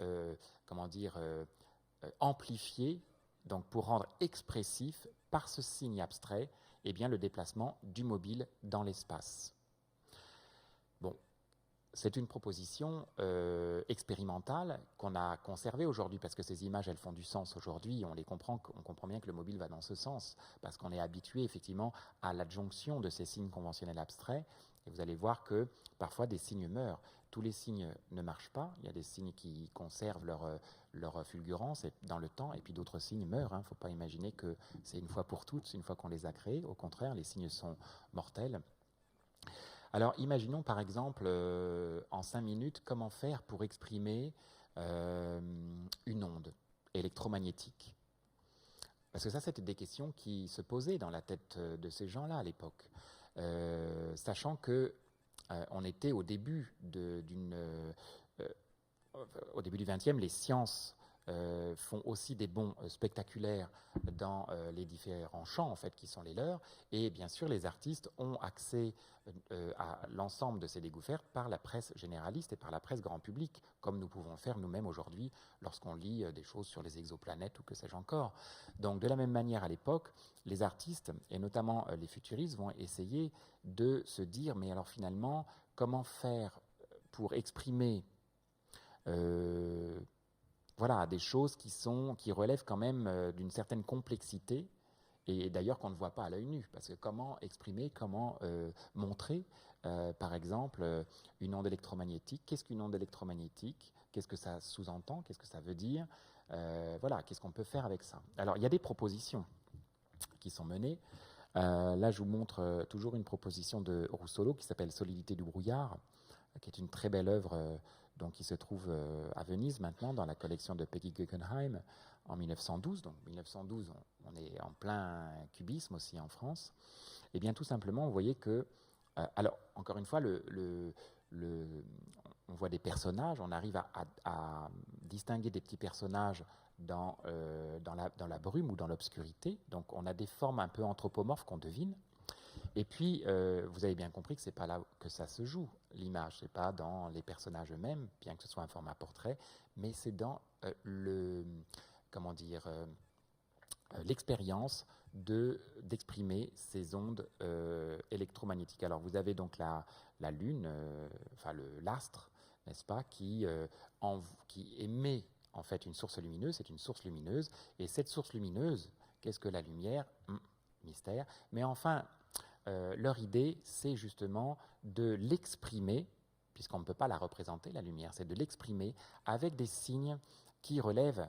amplifier, donc pour rendre expressif, par ce signe abstrait, eh bien, le déplacement du mobile dans l'espace. Bon, c'est une proposition expérimentale qu'on a conservée aujourd'hui, parce que ces images, elles font du sens aujourd'hui, on comprend bien que le mobile va dans ce sens, parce qu'on est habitué effectivement à l'adjonction de ces signes conventionnels abstraits, et vous allez voir que parfois des signes meurent. Tous les signes ne marchent pas, il y a des signes qui conservent leur fulgurance dans le temps, et puis d'autres signes meurent. Il ne faut pas imaginer que c'est une fois pour toutes, une fois qu'on les a créés. Au contraire, les signes sont mortels. Alors, imaginons par exemple, en 5 minutes, comment faire pour exprimer une onde électromagnétique. Parce que ça, c'était des questions qui se posaient dans la tête de ces gens-là à l'époque. Sachant que on était au début au début du XXe, les sciences font aussi des bonds spectaculaires dans les différents champs en fait qui sont les leurs, et bien sûr les artistes ont accès à l'ensemble de ces découvertes par la presse généraliste et par la presse grand public, comme nous pouvons le faire nous-mêmes aujourd'hui lorsqu'on lit des choses sur les exoplanètes ou que sais-je encore. Donc de la même manière à l'époque, les artistes et notamment les futuristes vont essayer de se dire mais alors finalement comment faire pour exprimer des choses qui relèvent quand même d'une certaine complexité, et d'ailleurs qu'on ne voit pas à l'œil nu, parce que comment exprimer, comment montrer, par exemple, une onde électromagnétique. Qu'est-ce qu'une onde électromagnétique? Qu'est-ce que ça sous-entend? Qu'est-ce que ça veut dire? Qu'est-ce qu'on peut faire avec ça? Alors, il y a des propositions qui sont menées. Là, je vous montre toujours une proposition de Russolo qui s'appelle « Solidité du brouillard », qui est une très belle œuvre qui se trouve à Venise maintenant, dans la collection de Peggy Guggenheim en 1912. Donc 1912, on est en plein cubisme aussi en France. Et bien tout simplement, vous voyez que, alors encore une fois, on voit des personnages, on arrive à distinguer des petits personnages dans la brume ou dans l'obscurité. Donc on a des formes un peu anthropomorphes qu'on devine. Et puis, vous avez bien compris que ce n'est pas là que ça se joue, l'image. Ce n'est pas dans les personnages eux-mêmes, bien que ce soit un format portrait, mais c'est dans l'expérience d'exprimer ces ondes électromagnétiques. Alors, vous avez donc la Lune, l'astre, n'est-ce pas, qui émet en fait une source lumineuse. C'est une source lumineuse. Et cette source lumineuse, qu'est-ce que la lumière? Mystère. Mais enfin, leur idée, c'est justement de l'exprimer, puisqu'on ne peut pas la représenter, la lumière, c'est de l'exprimer avec des signes qui relèvent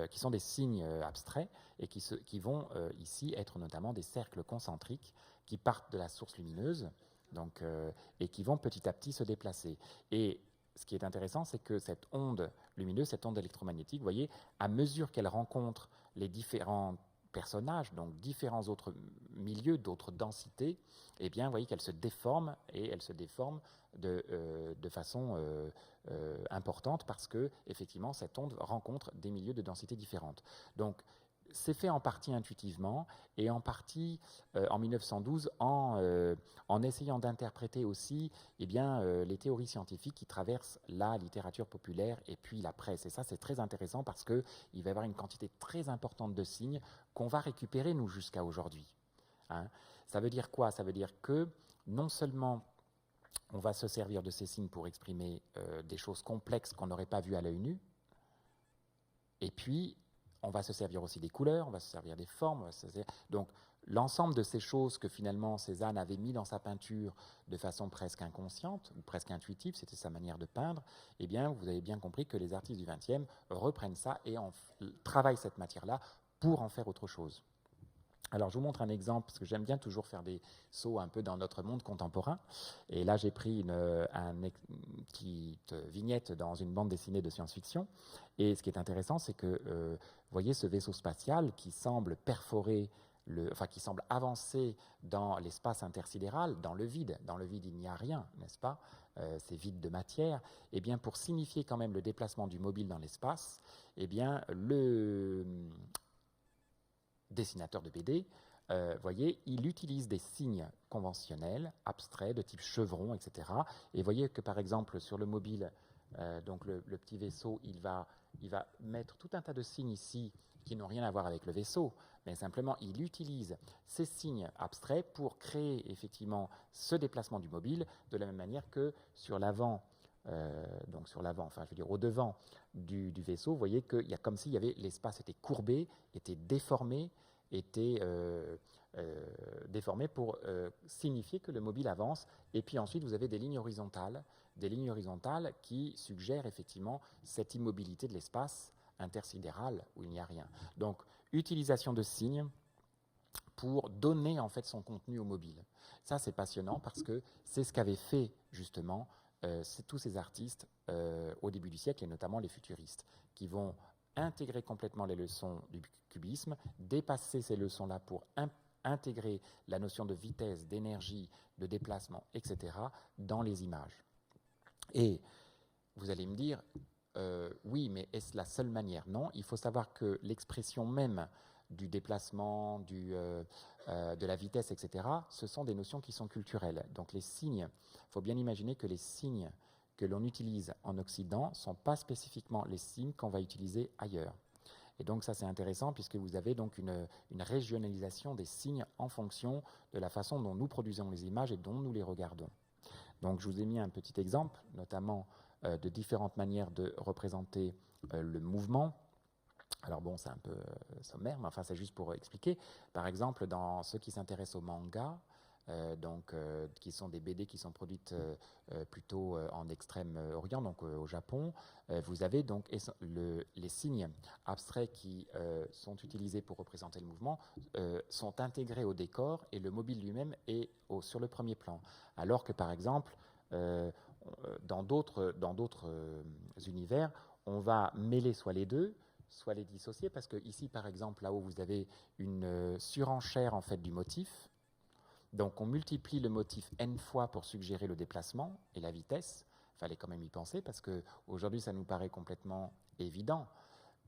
qui sont des signes abstraits et qui vont ici être notamment des cercles concentriques qui partent de la source lumineuse et qui vont petit à petit se déplacer. Et ce qui est intéressant, c'est que cette onde lumineuse, cette onde électromagnétique, vous voyez, à mesure qu'elle rencontre les différents personnages, donc différents autres milieux, d'autres densités, eh bien, vous voyez qu'elle se déforme, et elle se déforme de façon importante parce que, effectivement, cette onde rencontre des milieux de densité différentes. Donc, c'est fait en partie intuitivement et en partie en 1912 en essayant d'interpréter aussi les théories scientifiques qui traversent la littérature populaire et puis la presse. Et ça, c'est très intéressant parce qu'il va y avoir une quantité très importante de signes qu'on va récupérer, nous, jusqu'à aujourd'hui. Hein. Ça veut dire quoi? Ça veut dire que non seulement on va se servir de ces signes pour exprimer des choses complexes qu'on n'aurait pas vues à l'œil nu, et puis on va se servir aussi des couleurs, on va se servir des formes. Donc, l'ensemble de ces choses que finalement Cézanne avait mis dans sa peinture de façon presque inconsciente ou presque intuitive, c'était sa manière de peindre, eh bien, vous avez bien compris que les artistes du XXe reprennent ça et travaillent cette matière-là pour en faire autre chose. Alors, je vous montre un exemple, parce que j'aime bien toujours faire des sauts un peu dans notre monde contemporain. Et là, j'ai pris une petite vignette dans une bande dessinée de science-fiction. Et ce qui est intéressant, c'est que, vous voyez ce vaisseau spatial qui semble perforer qui semble avancer dans l'espace intersidéral, dans le vide. Dans le vide, il n'y a rien, n'est-ce pas? C'est vide de matière. Eh bien, pour signifier quand même le déplacement du mobile dans l'espace, eh bien, le dessinateur de BD, voyez, il utilise des signes conventionnels, abstraits, de type chevron, etc. Et voyez que, par exemple, sur le mobile, donc le petit vaisseau, il va mettre tout un tas de signes ici qui n'ont rien à voir avec le vaisseau, mais simplement il utilise ces signes abstraits pour créer effectivement ce déplacement du mobile, de la même manière que sur l'avant, donc sur l'avant, enfin je veux dire au devant du vaisseau, vous voyez qu'il y a comme s'il y avait, l'espace était courbé, était déformé, déformé pour signifier que le mobile avance, et puis ensuite vous avez des lignes horizontales qui suggèrent effectivement cette immobilité de l'espace intersidéral où il n'y a rien. Donc, utilisation de signes pour donner en fait son contenu au mobile. Ça, c'est passionnant parce que c'est ce qu'avaient fait justement tous ces artistes au début du siècle, et notamment les futuristes, qui vont intégrer complètement les leçons du cubisme, dépasser ces leçons-là pour intégrer la notion de vitesse, d'énergie, de déplacement, etc., dans les images. Et vous allez me dire, oui, mais est-ce la seule manière? Non, il faut savoir que l'expression même du déplacement, de la vitesse, etc., ce sont des notions qui sont culturelles. Donc les signes, il faut bien imaginer que les signes que l'on utilise en Occident ne sont pas spécifiquement les signes qu'on va utiliser ailleurs. Et donc ça c'est intéressant puisque vous avez donc une régionalisation des signes en fonction de la façon dont nous produisons les images et dont nous les regardons. Donc je vous ai mis un petit exemple, notamment de différentes manières de représenter le mouvement. Alors bon, c'est un peu sommaire, mais enfin c'est juste pour expliquer. Par exemple, dans ceux qui s'intéressent au manga, qui sont des BD qui sont produites plutôt en Extrême-Orient, donc au Japon, vous avez donc les signes abstraits qui sont utilisés pour représenter le mouvement sont intégrés au décor et le mobile lui-même est sur le premier plan. Alors que par exemple, dans d'autres univers, on va mêler soit les deux, soit les dissocier, parce que ici, par exemple, là-haut, vous avez une surenchère en fait du motif. Donc, on multiplie le motif n fois pour suggérer le déplacement et la vitesse. Il fallait quand même y penser, parce qu'aujourd'hui, ça nous paraît complètement évident.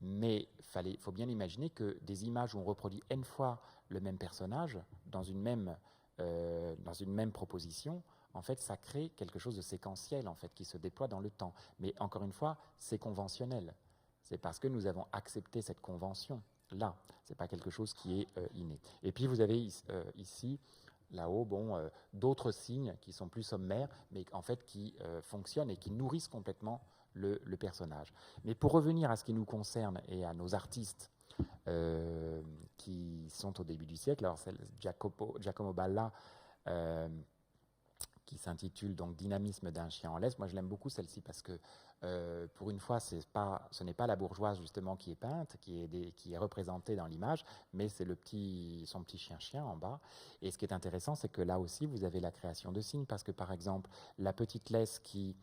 Mais il faut bien imaginer que des images où on reproduit n fois le même personnage dans une même proposition, en fait, ça crée quelque chose de séquentiel, en fait, qui se déploie dans le temps. Mais encore une fois, c'est conventionnel. C'est parce que nous avons accepté cette convention-là. Ce n'est pas quelque chose qui est inné. Et puis, vous avez ici, là-haut, d'autres signes qui sont plus sommaires, mais en fait qui fonctionnent et qui nourrissent complètement le personnage. Mais pour revenir à ce qui nous concerne et à nos artistes qui sont au début du siècle, alors c'est Giacomo Balla, qui s'intitule donc Dynamisme d'un chien en laisse. Moi, je l'aime beaucoup celle-ci parce que pour une fois, ce n'est pas la bourgeoise justement qui est peinte, qui est représentée dans l'image, mais c'est son petit chien en bas. Et ce qui est intéressant, c'est que là aussi, vous avez la création de signes parce que par exemple, la petite laisse qui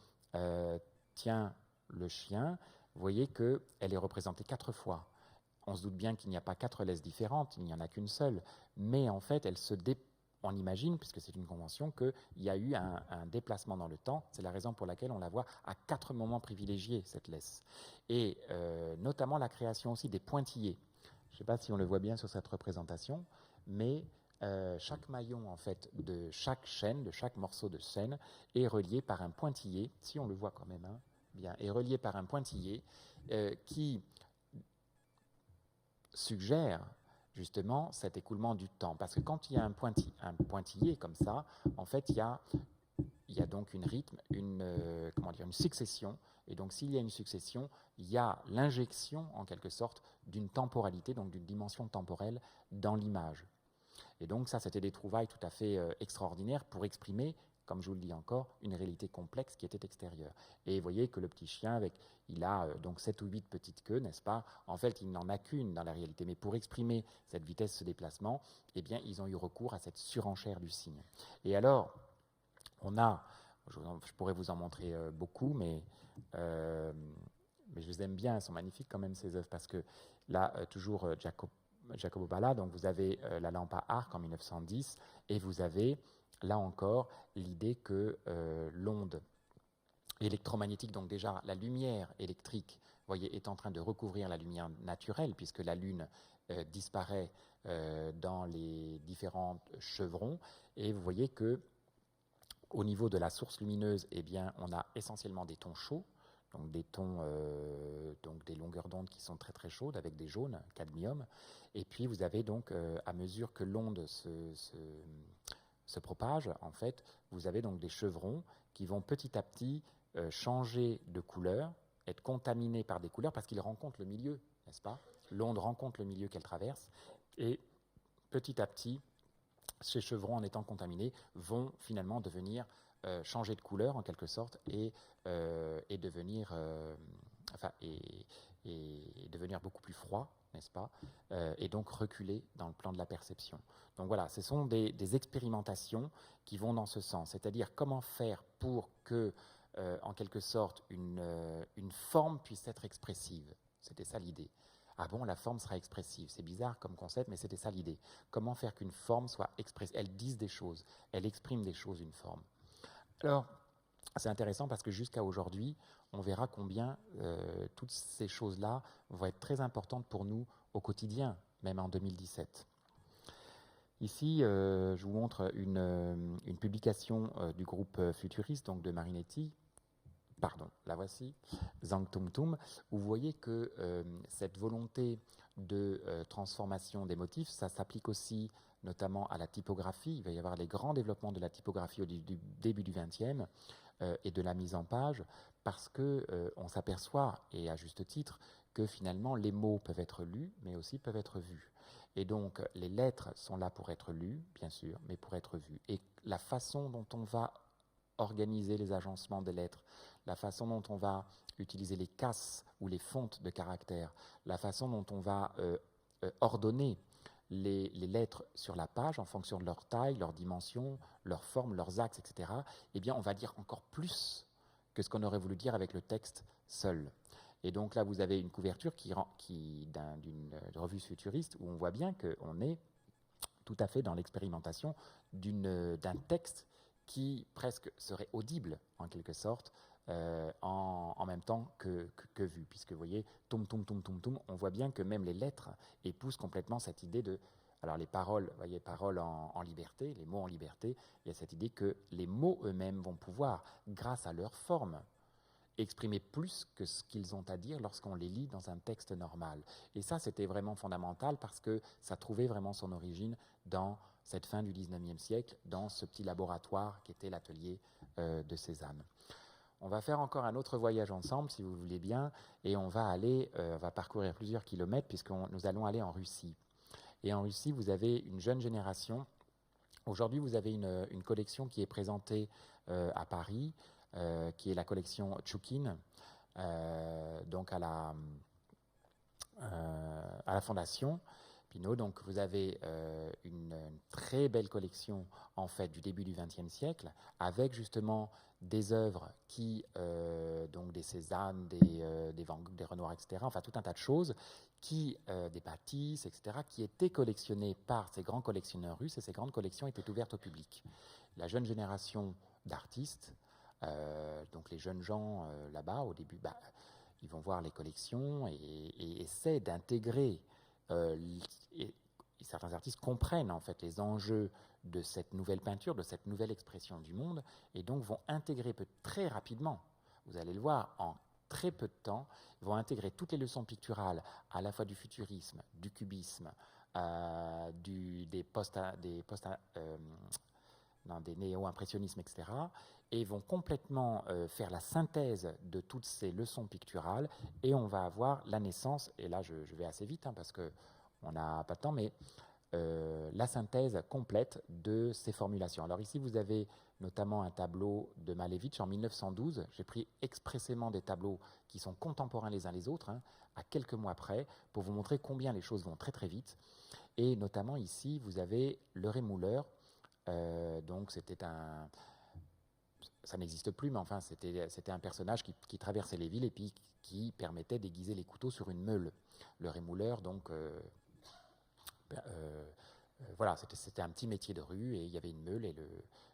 tient le chien, vous voyez qu'elle est représentée 4 fois. On se doute bien qu'il n'y a pas 4 laisses différentes, il n'y en a qu'une seule, mais en fait, on imagine, puisque c'est une convention, qu'il y a eu un déplacement dans le temps. C'est la raison pour laquelle on la voit à 4 moments privilégiés, cette laisse. Et notamment la création aussi des pointillés. Je ne sais pas si on le voit bien sur cette représentation, mais chaque maillon en fait, de chaque chaîne, de chaque morceau de chaîne, est relié par un pointillé, si on le voit quand même, bien, est relié par un pointillé qui suggère justement cet écoulement du temps. Parce que quand il y a un pointillé comme ça, en fait, il y a donc une succession. Et donc, s'il y a une succession, il y a l'injection, en quelque sorte, d'une temporalité, donc d'une dimension temporelle dans l'image. Et donc, ça, c'était des trouvailles tout à fait extraordinaires pour exprimer, comme je vous le dis encore, une réalité complexe qui était extérieure. Et vous voyez que le petit chien, il a donc 7 ou 8 petites queues, n'est-ce pas? En fait, il n'en a qu'une dans la réalité. Mais pour exprimer cette vitesse, ce déplacement, eh bien, ils ont eu recours à cette surenchère du signe. Et alors, je pourrais vous en montrer beaucoup, mais je les aime bien, elles sont magnifiques quand même, ces œuvres, parce que là, toujours Jacopo Pala, donc vous avez la lampe à arc en 1910, et vous avez, là encore, l'idée que l'onde électromagnétique, donc déjà la lumière électrique, vous voyez, est en train de recouvrir la lumière naturelle, puisque la Lune disparaît dans les différents chevrons, et vous voyez que au niveau de la source lumineuse, eh bien, on a essentiellement des tons chauds, donc des tons, donc des longueurs d'onde qui sont très très chaudes avec des jaunes, cadmium. Et puis vous avez donc, à mesure que l'onde se propage, en fait, vous avez donc des chevrons qui vont petit à petit changer de couleur, être contaminés par des couleurs parce qu'ils rencontrent le milieu, n'est-ce pas? L'onde rencontre le milieu qu'elle traverse et petit à petit, ces chevrons, en étant contaminés, vont finalement devenir changer de couleur en quelque sorte et devenir, et devenir beaucoup plus froid, n'est-ce pas, et donc reculer dans le plan de la perception. Donc voilà, ce sont des expérimentations qui vont dans ce sens, c'est-à-dire comment faire pour que, en quelque sorte, une forme puisse être expressive. C'était ça l'idée. Ah bon, la forme sera expressive. C'est bizarre comme concept, mais c'était ça l'idée. Comment faire qu'une forme soit expressive? Elle dise des choses, elle exprime des choses, une forme. Alors, c'est intéressant parce que jusqu'à aujourd'hui, on verra combien toutes ces choses-là vont être très importantes pour nous au quotidien, même en 2017. Ici, je vous montre une publication du groupe Futuriste, donc de Marinetti. Pardon, la voici, Zhang Tung Tum, où vous voyez que cette volonté de transformation des motifs, ça s'applique aussi notamment à la typographie. Il va y avoir les grands développements de la typographie au début du XXe et de la mise en page, parce qu'on s'aperçoit, et à juste titre, que finalement les mots peuvent être lus, mais aussi peuvent être vus. Et donc les lettres sont là pour être lues, bien sûr, mais pour être vues. Et la façon dont on va organiser les agencements des lettres, la façon dont on va utiliser les casses ou les fontes de caractères, la façon dont on va ordonner les lettres sur la page en fonction de leur taille, leur dimension, leur forme, leurs axes, etc., eh bien, on va dire encore plus que ce qu'on aurait voulu dire avec le texte seul. Et donc là, vous avez une couverture d'une revue futuriste où on voit bien qu'on est tout à fait dans l'expérimentation d'un texte qui presque serait audible, en quelque sorte, en même temps que vu. Puisque, vous voyez, toum, toum, toum, toum, toum, on voit bien que même les lettres épousent complètement cette idée de... Alors, les paroles, vous voyez, paroles en liberté, les mots en liberté, il y a cette idée que les mots eux-mêmes vont pouvoir, grâce à leur forme, exprimer plus que ce qu'ils ont à dire lorsqu'on les lit dans un texte normal. Et ça, c'était vraiment fondamental parce que ça trouvait vraiment son origine dans cette fin du XIXe siècle, dans ce petit laboratoire qui était l'atelier de Cézanne. On va faire encore un autre voyage ensemble, si vous voulez bien, et on va parcourir plusieurs kilomètres puisque nous allons aller en Russie. Et en Russie, vous avez une jeune génération. Aujourd'hui, vous avez une collection qui est présentée à Paris, qui est la collection Tchoukine, donc à la Fondation Pinault. Donc vous avez une très belle collection en fait du début du XXe siècle, avec justement des œuvres qui, donc des Cézanne, des Van Gogh, des Renoir, etc., enfin tout un tas de choses, des Matisse, etc., qui étaient collectionnées par ces grands collectionneurs russes, et ces grandes collections étaient ouvertes au public. La jeune génération d'artistes, donc les jeunes gens là-bas, au début, ils vont voir les collections et essaient d'intégrer. Et certains artistes comprennent en fait les enjeux de cette nouvelle peinture, de cette nouvelle expression du monde, et donc vont intégrer très rapidement, vous allez le voir, en très peu de temps, vont intégrer toutes les leçons picturales, à la fois du futurisme, du cubisme, des néo-impressionnismes, etc., et vont complètement faire la synthèse de toutes ces leçons picturales, et on va avoir la naissance, et là je vais assez vite, parce qu'on n'a pas de temps, mais la synthèse complète de ces formulations. Alors ici, vous avez notamment un tableau de Malevich en 1912. J'ai pris expressément des tableaux qui sont contemporains les uns les autres, à quelques mois près, pour vous montrer combien les choses vont très très vite. Et notamment ici, vous avez le rémouleur. Donc c'était ça n'existe plus, mais enfin c'était un personnage qui traversait les villes et puis qui permettait d'aiguiser les couteaux sur une meule. Le rémouleur, donc voilà, c'était un petit métier de rue et il y avait une meule et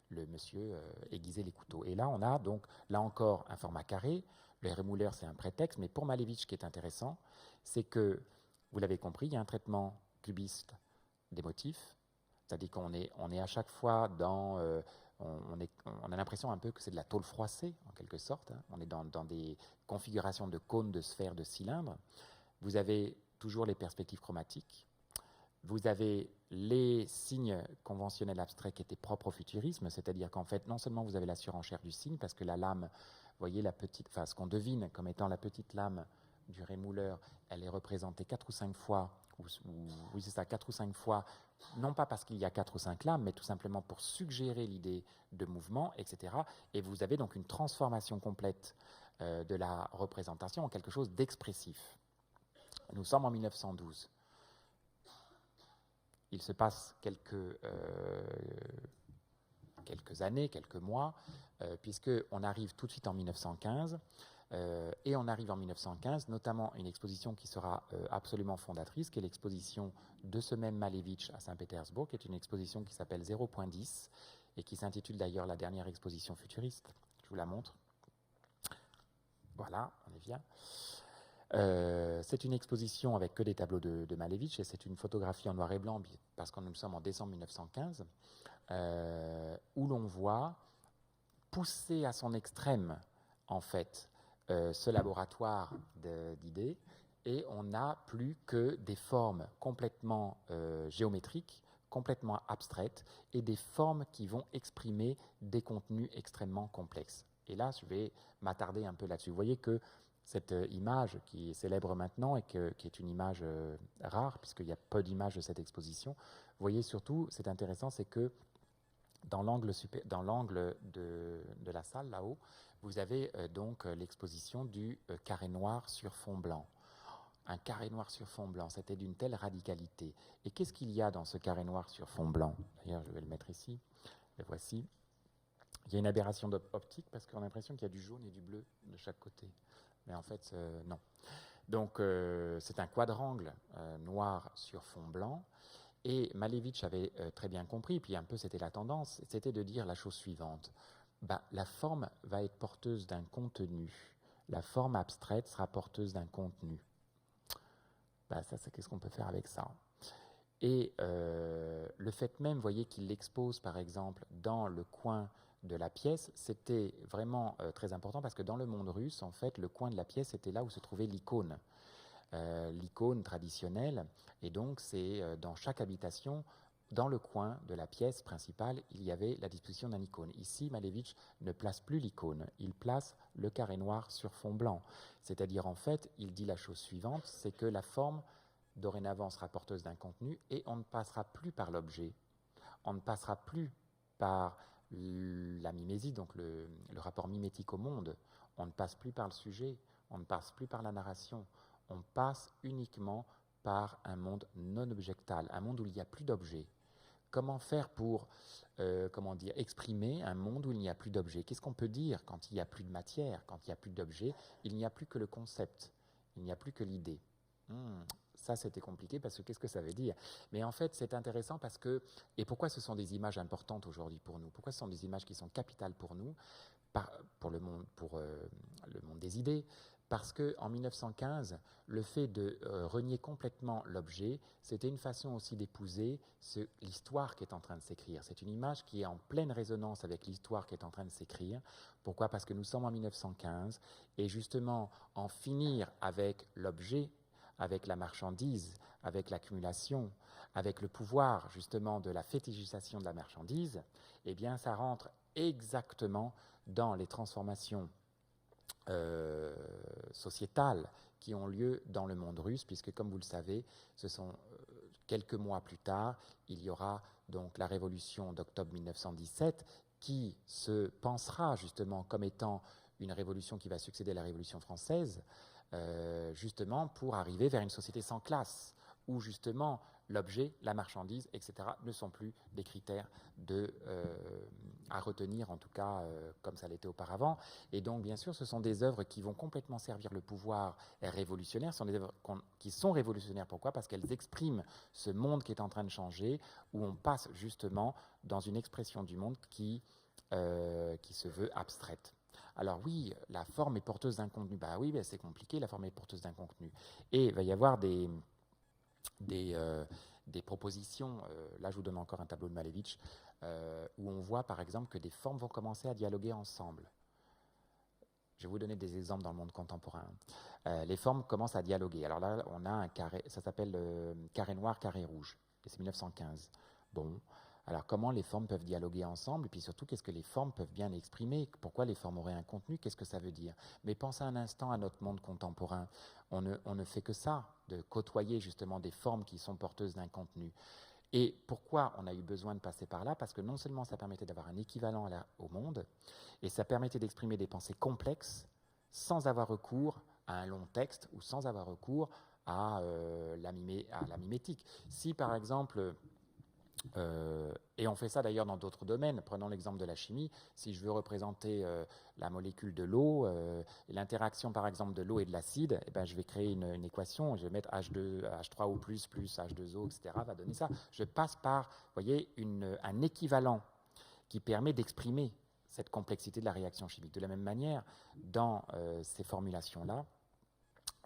le monsieur aiguisait les couteaux. Et là, on a donc, là encore, un format carré. Le rémouleur, c'est un prétexte, mais pour Malevich, ce qui est intéressant, c'est que, vous l'avez compris, il y a un traitement cubiste des motifs, c'est-à-dire qu'on est à chaque fois dans... on a l'impression un peu que c'est de la tôle froissée, en quelque sorte. Hein. On est dans des configurations de cônes, de sphères, de cylindres. Vous avez toujours les perspectives chromatiques. Vous avez les signes conventionnels abstraits qui étaient propres au futurisme, c'est-à-dire qu'en fait, non seulement vous avez la surenchère du signe, parce que la lame, vous voyez la petite, enfin ce qu'on devine comme étant la petite lame du rémouleur, elle est représentée 4 ou 5 fois, oui c'est ça, 4 ou 5 fois, non pas parce qu'il y a 4 ou 5 lames, mais tout simplement pour suggérer l'idée de mouvement, etc. Et vous avez donc une transformation complète de la représentation en quelque chose d'expressif. Nous sommes en 1912. Il se passe quelques années, quelques mois, puisqu'on arrive tout de suite en 1915, et on arrive en 1915, notamment une exposition qui sera absolument fondatrice, qui est l'exposition de ce même Malevich à Saint-Pétersbourg, qui est une exposition qui s'appelle 0.10, et qui s'intitule d'ailleurs la dernière exposition futuriste. Je vous la montre. Voilà, on est bien. C'est une exposition avec que des tableaux de Malevich et c'est une photographie en noir et blanc parce que nous sommes en décembre 1915 où l'on voit pousser à son extrême en fait ce laboratoire d'idées et on n'a plus que des formes complètement géométriques, complètement abstraites et des formes qui vont exprimer des contenus extrêmement complexes. Et là, je vais m'attarder un peu là-dessus. Vous voyez que cette image qui est célèbre maintenant et qui est une image rare, puisqu'il y a peu d'images de cette exposition, vous voyez surtout, c'est intéressant, c'est que dans l'angle de la salle, là-haut, vous avez donc l'exposition du carré noir sur fond blanc. Un carré noir sur fond blanc, c'était d'une telle radicalité. Et qu'est-ce qu'il y a dans ce carré noir sur fond blanc? D'ailleurs, je vais le mettre ici. Le voici. Il y a une aberration optique parce qu'on a l'impression qu'il y a du jaune et du bleu de chaque côté. Mais en fait, non. Donc, c'est un quadrangle noir sur fond blanc. Et Malevich avait très bien compris, puis un peu c'était la tendance, c'était de dire la chose suivante. La forme va être porteuse d'un contenu. La forme abstraite sera porteuse d'un contenu. Ça, c'est qu'est-ce qu'on peut faire avec ça? Et le fait même, vous voyez, qu'il l'expose, par exemple, dans le coin de la pièce, c'était vraiment très important parce que dans le monde russe, en fait, le coin de la pièce était là où se trouvait l'icône. L'icône traditionnelle, et donc c'est dans chaque habitation, dans le coin de la pièce principale, il y avait la disposition d'un icône. Ici, Malevich ne place plus l'icône, il place le carré noir sur fond blanc. C'est-à-dire, en fait, il dit la chose suivante, c'est que la forme, dorénavant, sera porteuse d'un contenu, et on ne passera plus par l'objet. On ne passera plus par la mimésie, donc le rapport mimétique au monde. On ne passe plus par le sujet, on ne passe plus par la narration. On passe uniquement par un monde non objectal, un monde où il n'y a plus d'objets. Comment faire pour exprimer un monde où il n'y a plus d'objets? Qu'est-ce qu'on peut dire quand il n'y a plus de matière, quand il n'y a plus d'objets? Il n'y a plus que le concept, il n'y a plus que l'idée. Ça, c'était compliqué parce que qu'est-ce que ça veut dire? Mais en fait, c'est intéressant parce que... Et pourquoi ce sont des images importantes aujourd'hui pour nous? Pourquoi ce sont des images qui sont capitales pour nous, pour le monde des idées? Parce qu'en 1915, le fait de renier complètement l'objet, c'était une façon aussi d'épouser l'histoire qui est en train de s'écrire. C'est une image qui est en pleine résonance avec l'histoire qui est en train de s'écrire. Pourquoi? Parce que nous sommes en 1915 et justement en finir avec l'objet, avec la marchandise, avec l'accumulation, avec le pouvoir justement de la fétichisation de la marchandise, eh bien ça rentre exactement dans les transformations sociétales qui ont lieu dans le monde russe, puisque comme vous le savez, ce sont quelques mois plus tard, il y aura donc la révolution d'octobre 1917 qui se pensera justement comme étant une révolution qui va succéder à la Révolution française, justement pour arriver vers une société sans classe, où justement l'objet, la marchandise, etc. ne sont plus des critères à retenir, en tout cas comme ça l'était auparavant. Et donc, bien sûr, ce sont des œuvres qui vont complètement servir le pouvoir révolutionnaire. Ce sont des œuvres qui sont révolutionnaires. Pourquoi ? Parce qu'elles expriment ce monde qui est en train de changer, où on passe justement dans une expression du monde qui se veut abstraite. Alors oui, la forme est porteuse d'un contenu. Bah oui, c'est compliqué, la forme est porteuse d'un contenu. Et il va y avoir des propositions, là je vous donne encore un tableau de Malevich, où on voit par exemple que des formes vont commencer à dialoguer ensemble. Je vais vous donner des exemples dans le monde contemporain. Les formes commencent à dialoguer. Alors là, on a un carré, ça s'appelle carré noir, carré rouge, et c'est 1915. Bon, alors comment les formes peuvent dialoguer ensemble, et puis surtout, qu'est-ce que les formes peuvent bien exprimer? Pourquoi les formes auraient un contenu? Qu'est-ce que ça veut dire? Mais pensez un instant à notre monde contemporain. On ne fait que ça, de côtoyer justement des formes qui sont porteuses d'un contenu. Et pourquoi on a eu besoin de passer par là? Parce que non seulement ça permettait d'avoir un équivalent au monde, et ça permettait d'exprimer des pensées complexes sans avoir recours à un long texte ou sans avoir recours à la mimétique. Si par exemple, et on fait ça d'ailleurs dans d'autres domaines, prenons l'exemple de la chimie, si je veux représenter la molécule de l'eau, l'interaction par exemple de l'eau et de l'acide, eh ben, je vais créer une équation, je vais mettre H3O+, plus H2O, etc., va donner ça. Je passe par, vous voyez, un équivalent qui permet d'exprimer cette complexité de la réaction chimique. De la même manière, dans ces formulations-là,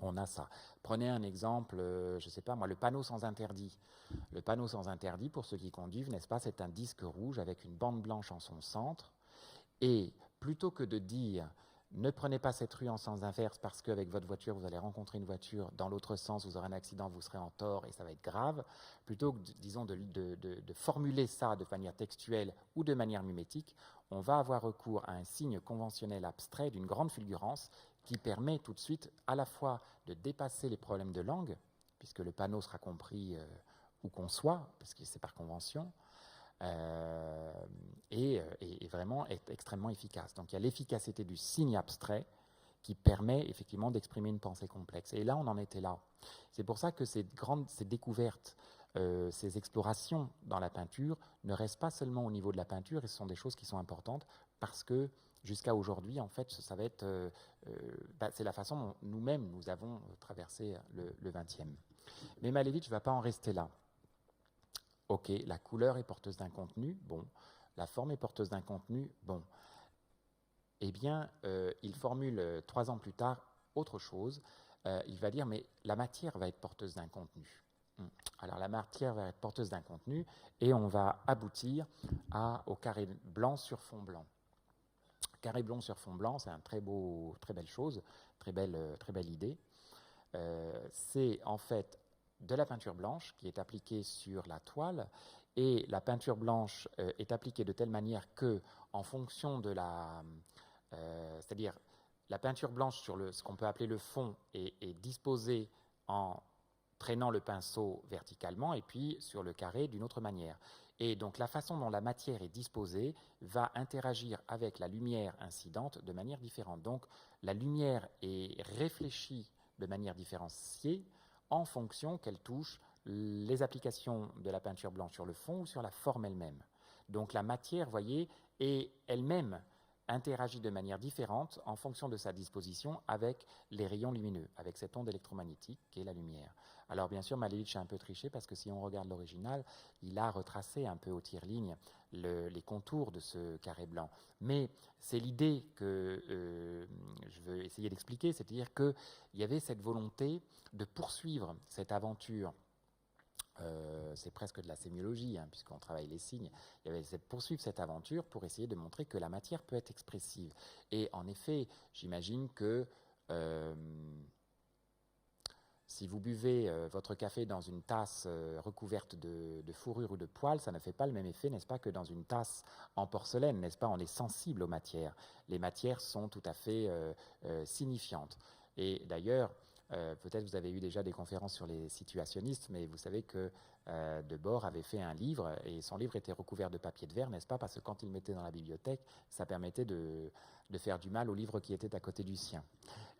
on a ça. Prenez un exemple, je ne sais pas moi, le panneau sans interdit. Le panneau sans interdit, pour ceux qui conduisent, n'est-ce pas, c'est un disque rouge avec une bande blanche en son centre. Et plutôt que de dire ne prenez pas cette rue en sens inverse parce qu'avec votre voiture, vous allez rencontrer une voiture dans l'autre sens, vous aurez un accident, vous serez en tort et ça va être grave, plutôt que, disons, de formuler ça de manière textuelle ou de manière mimétique, on va avoir recours à un signe conventionnel abstrait d'une grande fulgurance qui permet tout de suite à la fois de dépasser les problèmes de langue, puisque le panneau sera compris où qu'on soit, parce que c'est par convention, et vraiment est extrêmement efficace. Donc il y a l'efficacité du signe abstrait qui permet effectivement d'exprimer une pensée complexe. Et là, on en était là. C'est pour ça que ces découvertes, ces explorations dans la peinture ne restent pas seulement au niveau de la peinture, et ce sont des choses qui sont importantes parce que jusqu'à aujourd'hui, en fait, ça va être, c'est la façon dont nous-mêmes nous avons traversé le XXe. Mais Malevich ne va pas en rester là. Ok, la couleur est porteuse d'un contenu, bon. La forme est porteuse d'un contenu, bon. Eh bien, il formule 3 ans plus tard autre chose. Il va dire, mais la matière va être porteuse d'un contenu. Alors, la matière va être porteuse d'un contenu et on va aboutir au carré blanc sur fond blanc. Carré blanc sur fond blanc, c'est une très belle chose, très belle idée. C'est en fait de la peinture blanche qui est appliquée sur la toile, et la peinture blanche est appliquée de telle manière que, en fonction de c'est-à-dire la peinture blanche sur ce qu'on peut appeler le fond est disposée en traînant le pinceau verticalement et puis sur le carré d'une autre manière. Et donc la façon dont la matière est disposée va interagir avec la lumière incidente de manière différente. Donc la lumière est réfléchie de manière différenciée en fonction qu'elle touche les applications de la peinture blanche sur le fond ou sur la forme elle-même. Donc la matière, vous voyez, est elle-même interagit de manière différente en fonction de sa disposition avec les rayons lumineux, avec cette onde électromagnétique qui est la lumière. Alors bien sûr, Malevich a un peu triché parce que si on regarde l'original, il a retracé un peu au tire-ligne les contours de ce carré blanc. Mais c'est l'idée que je veux essayer d'expliquer, c'est-à-dire qu'il y avait cette volonté de poursuivre cette aventure. C'est presque de la sémiologie, hein, puisqu'on travaille les signes. Il y avait poursuivre cette aventure pour essayer de montrer que la matière peut être expressive. Et en effet, j'imagine que si vous buvez votre café dans une tasse recouverte de fourrure ou de poils, ça ne fait pas le même effet, n'est-ce pas, que dans une tasse en porcelaine, n'est-ce pas? On est sensible aux matières. Les matières sont tout à fait signifiantes. Et d'ailleurs, peut-être vous avez eu déjà des conférences sur les situationnistes, mais vous savez que Debord avait fait un livre, et son livre était recouvert de papier de verre, n'est-ce pas? Parce que quand il le mettait dans la bibliothèque, ça permettait de faire du mal au livre qui était à côté du sien.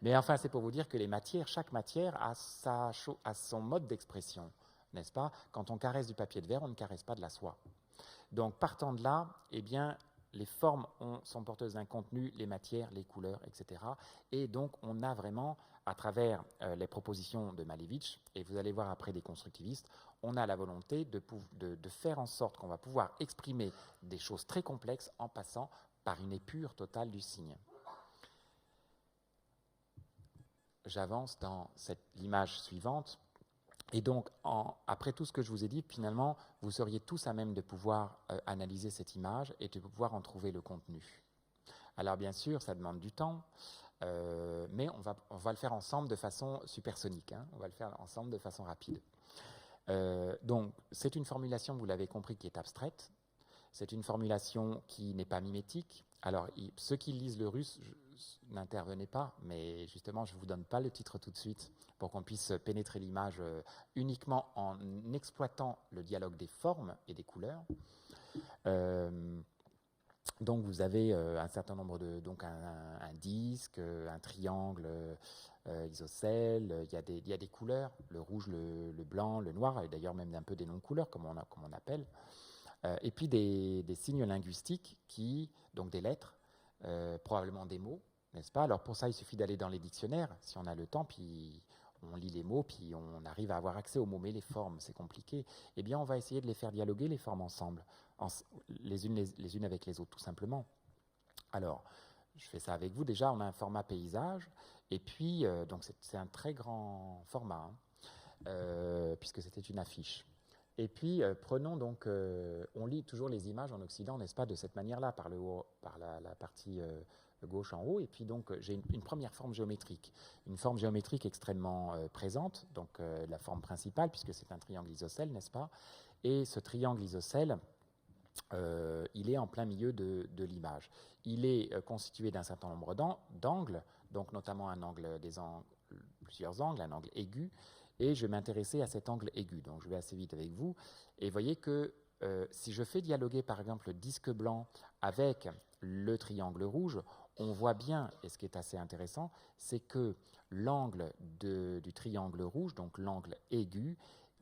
Mais enfin, c'est pour vous dire que les matières, chaque matière a son mode d'expression. n'est-ce pas? Quand on caresse du papier de verre, on ne caresse pas de la soie. Donc, partant de là, eh bien, les formes sont porteuses d'un contenu, les matières, les couleurs, etc. Et donc, on a vraiment, à travers les propositions de Malevich, et vous allez voir après des constructivistes, on a la volonté de faire en sorte qu'on va pouvoir exprimer des choses très complexes en passant par une épure totale du signe. J'avance dans l'image suivante. Et donc, après tout ce que je vous ai dit, finalement, vous seriez tous à même de pouvoir analyser cette image et de pouvoir en trouver le contenu. Alors, bien sûr, ça demande du temps, mais on va le faire ensemble de façon supersonique. Hein, on va le faire ensemble de façon rapide. Donc, c'est une formulation, vous l'avez compris, qui est abstraite. C'est une formulation qui n'est pas mimétique. Alors, ceux qui lisent le russe, n'intervenez pas, mais justement, je ne vous donne pas le titre tout de suite pour qu'on puisse pénétrer l'image uniquement en exploitant le dialogue des formes et des couleurs. Donc, vous avez un certain nombre de... Donc, un disque, un triangle isocèle, il y a des couleurs, le rouge, le blanc, le noir, et d'ailleurs même un peu des non-couleurs, comme on appelle. Et puis des signes linguistiques donc des lettres, probablement des mots, n'est-ce pas? Alors pour ça, il suffit d'aller dans les dictionnaires, si on a le temps, puis on lit les mots, puis on arrive à avoir accès aux mots, mais les formes, c'est compliqué. Eh bien, on va essayer de les faire dialoguer, les formes ensemble, les unes avec les autres, tout simplement. Alors, je fais ça avec vous. Déjà, on a un format paysage, et puis, donc c'est un très grand format, hein, puisque c'était une affiche. Et puis, prenons donc, on lit toujours les images en Occident, n'est-ce pas, de cette manière-là, par la partie gauche en haut. Et puis donc, j'ai une première forme géométrique. Une forme géométrique extrêmement présente, donc la forme principale, puisque c'est un triangle isocèle, n'est-ce pas? Et ce triangle isocèle, il est en plein milieu de l'image. Il est constitué d'un certain nombre d'angles, donc notamment plusieurs angles, un angle aigu, et je vais m'intéresser à cet angle aigu. Donc je vais assez vite avec vous. Et vous voyez que si je fais dialoguer par exemple le disque blanc avec le triangle rouge, on voit bien, et ce qui est assez intéressant, c'est que l'angle du triangle rouge, donc l'angle aigu,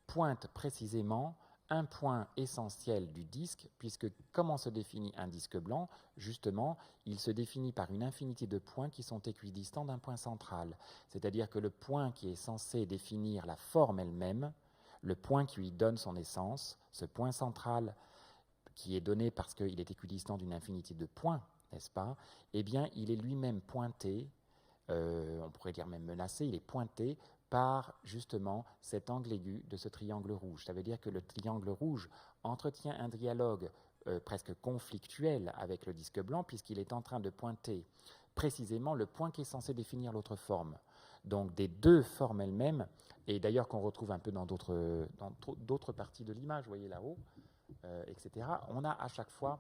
pointe précisément un point essentiel du disque, puisque comment se définit un disque blanc? Justement, il se définit par une infinité de points qui sont équidistants d'un point central. C'est-à-dire que le point qui est censé définir la forme elle-même, le point qui lui donne son essence, ce point central qui est donné parce qu'il est équidistant d'une infinité de points, n'est-ce pas? Eh bien, il est lui-même pointé, on pourrait dire même menacé, il est pointé par justement cet angle aigu de ce triangle rouge. Ça veut dire que le triangle rouge entretient un dialogue presque conflictuel avec le disque blanc, puisqu'il est en train de pointer précisément le point qui est censé définir l'autre forme. Donc des deux formes elles-mêmes, et d'ailleurs qu'on retrouve un peu dans d'autres parties de l'image, vous voyez là-haut, etc. On a à chaque fois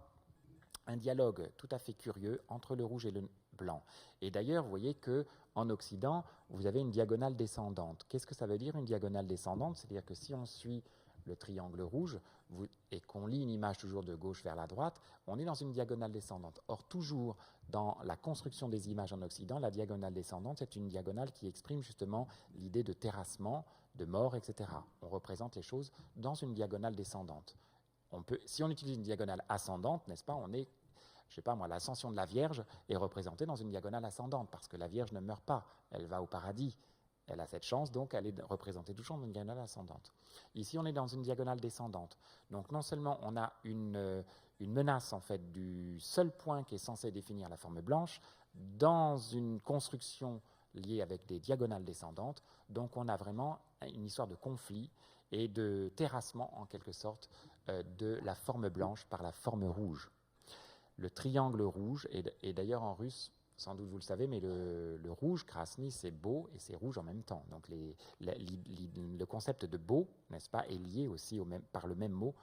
un dialogue tout à fait curieux entre le rouge et le blanc. Et d'ailleurs, vous voyez qu'en Occident, vous avez une diagonale descendante. Qu'est-ce que ça veut dire, une diagonale descendante? C'est-à-dire que si on suit le triangle rouge et qu'on lit une image toujours de gauche vers la droite, on est dans une diagonale descendante. Or, toujours dans la construction des images en Occident, la diagonale descendante, c'est une diagonale qui exprime justement l'idée de terrassement, de mort, etc. On représente les choses dans une diagonale descendante. Si on utilise une diagonale ascendante, n'est-ce pas, on est, je ne sais pas moi, l'ascension de la Vierge est représentée dans une diagonale ascendante, parce que la Vierge ne meurt pas, elle va au paradis. Elle a cette chance, donc elle est représentée toujours dans une diagonale ascendante. Ici, on est dans une diagonale descendante. Donc non seulement on a une menace en fait du seul point qui est censé définir la forme blanche, dans une construction liée avec des diagonales descendantes, donc on a vraiment une histoire de conflit et de terrassement en quelque sorte de la forme blanche par la forme rouge. Le triangle rouge, et d'ailleurs en russe, sans doute vous le savez, mais le rouge, krasny, c'est beau et c'est rouge en même temps. Donc le concept de beau, n'est-ce pas, est lié aussi par le même mot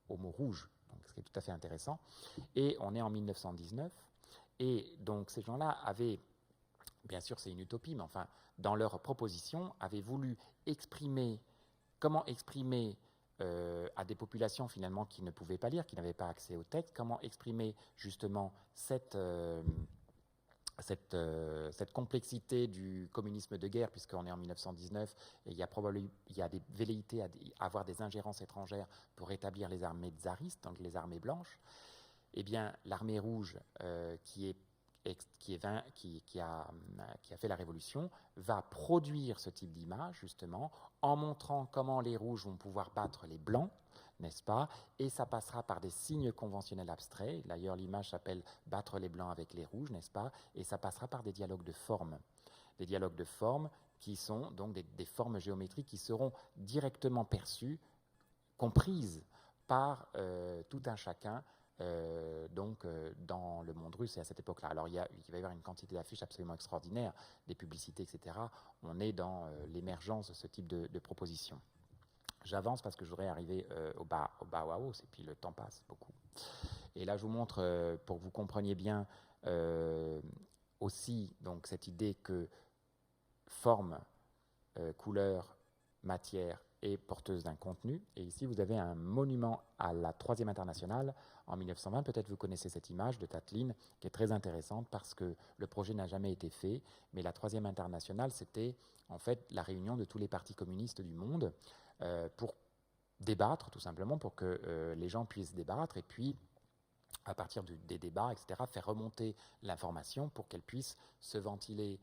au mot rouge, donc, ce qui est tout à fait intéressant. Et on est en 1919, et donc ces gens-là avaient, bien sûr c'est une utopie, mais enfin, dans leur proposition, avaient voulu comment exprimer à des populations finalement qui ne pouvaient pas lire, qui n'avaient pas accès au texte, comment exprimer justement cette cette complexité du communisme de guerre, puisqu'on est en 1919, et il y a des velléités à avoir des ingérences étrangères pour établir les armées tsaristes, donc les armées blanches, eh bien, l'armée rouge qui a fait la révolution va produire ce type d'image, justement, en montrant comment les rouges vont pouvoir battre les blancs, n'est-ce pas? Et ça passera par des signes conventionnels abstraits. D'ailleurs, l'image s'appelle « battre les blancs avec les rouges », n'est-ce pas? Et ça passera par des dialogues de forme. Des dialogues de forme qui sont donc des formes géométriques qui seront directement perçues, comprises par tout un chacun dans le monde russe et à cette époque-là. Alors il va y avoir une quantité d'affiches absolument extraordinaires, des publicités, etc. On est dans l'émergence de ce type de propositions. J'avance parce que je voudrais arriver au Bauhaus et puis le temps passe beaucoup. Et là je vous montre, pour que vous compreniez bien aussi donc, cette idée que forme, couleur, matière est porteuse d'un contenu. Et ici, vous avez un monument à la Troisième Internationale en 1920. Peut-être vous connaissez cette image de Tatlin, qui est très intéressante parce que le projet n'a jamais été fait. Mais la Troisième Internationale, c'était en fait la réunion de tous les partis communistes du monde pour débattre, tout simplement, pour que les gens puissent débattre. Et puis, à partir des débats, etc., faire remonter l'information pour qu'elle puisse se ventiler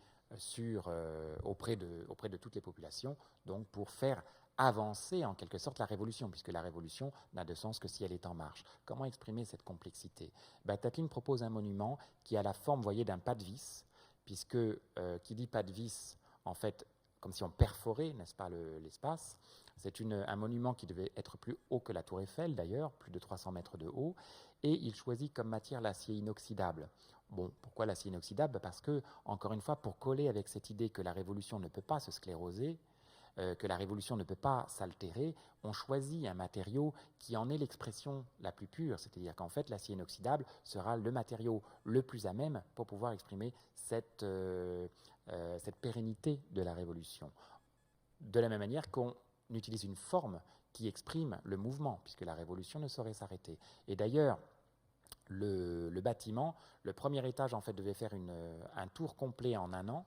auprès de toutes les populations, donc pour faire avancer en quelque sorte la révolution, puisque la révolution n'a de sens que si elle est en marche. Comment exprimer cette complexité? Tatlin propose un monument qui a la forme, voyez, d'un pas de vis, puisque qui dit pas de vis, en fait, comme si on perforait, n'est-ce pas, l'espace. C'est un monument qui devait être plus haut que la tour Eiffel, d'ailleurs, plus de 300 mètres de haut, et il choisit comme matière l'acier inoxydable. Bon, pourquoi l'acier inoxydable? Parce que, encore une fois, pour coller avec cette idée que la révolution ne peut pas se scléroser, que la révolution ne peut pas s'altérer, on choisit un matériau qui en est l'expression la plus pure, c'est-à-dire qu'en fait l'acier inoxydable sera le matériau le plus à même pour pouvoir exprimer cette pérennité de la révolution. De la même manière qu'on utilise une forme qui exprime le mouvement, puisque la révolution ne saurait s'arrêter. Et d'ailleurs, le bâtiment, le premier étage en fait devait faire un tour complet en un an,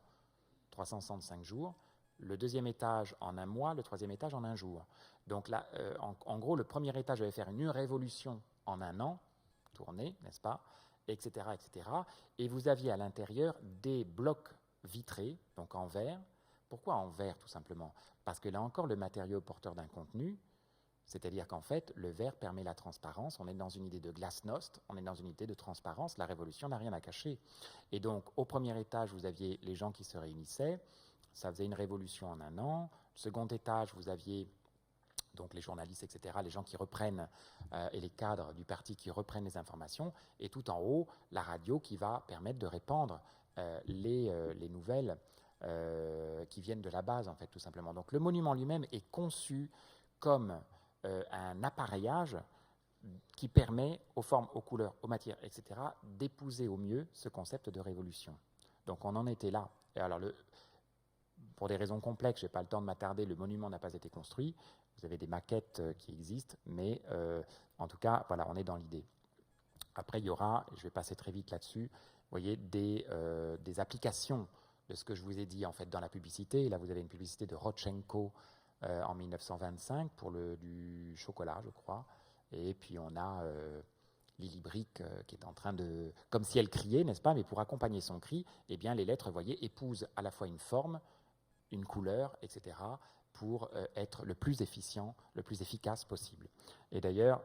365 jours, le deuxième étage en un mois, le troisième étage en un jour. Donc là, en gros, le premier étage devait faire une révolution en un an, tournée, n'est-ce pas, etc., etc. Et vous aviez à l'intérieur des blocs vitrés, donc en verre. Pourquoi en verre, tout simplement? Parce que là encore, le matériau porteur d'un contenu, c'est-à-dire qu'en fait, le verre permet la transparence. On est dans une idée de glasnost, on est dans une idée de transparence. La révolution n'a rien à cacher. Et donc, au premier étage, vous aviez les gens qui se réunissaient. Ça faisait une révolution en un an. Au second étage, vous aviez donc les journalistes, etc., les gens qui reprennent, et les cadres du parti qui reprennent les informations. Et tout en haut, la radio qui va permettre de répandre les nouvelles qui viennent de la base, en fait, tout simplement. Donc, le monument lui-même est conçu comme un appareillage qui permet aux formes, aux couleurs, aux matières, etc., d'épouser au mieux ce concept de révolution. Donc on en était là. Et alors, pour des raisons complexes, je n'ai pas le temps de m'attarder, le monument n'a pas été construit. Vous avez des maquettes qui existent, mais en tout cas, voilà, on est dans l'idée. Après, il y aura, et je vais passer très vite là-dessus, vous voyez, des applications de ce que je vous ai dit en fait dans la publicité. Là, vous avez une publicité de Rodchenko en 1925 pour du chocolat, je crois. Et puis on a Lily Brick qui est en train de, comme si elle criait, n'est-ce pas? Mais pour accompagner son cri, eh bien les lettres, vous voyez, épousent à la fois une forme, une couleur, etc., pour être le plus efficient, le plus efficace possible. Et d'ailleurs,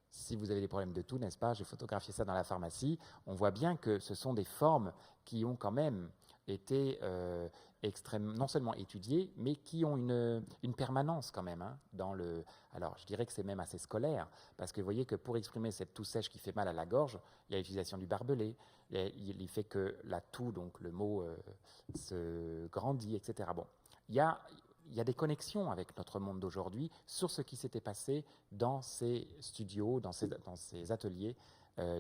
si vous avez des problèmes de toux, n'est-ce pas? J'ai photographié ça dans la pharmacie. On voit bien que ce sont des formes qui ont quand même été non seulement étudiées, mais qui ont une permanence quand même. Hein, alors, je dirais que c'est même assez scolaire, parce que vous voyez que pour exprimer cette toux sèche qui fait mal à la gorge, il y a l'utilisation du barbelé, il fait que la toux, donc le mot, se grandit, etc. Bon, il y a des connexions avec notre monde d'aujourd'hui sur ce qui s'était passé dans ces studios, dans ces ateliers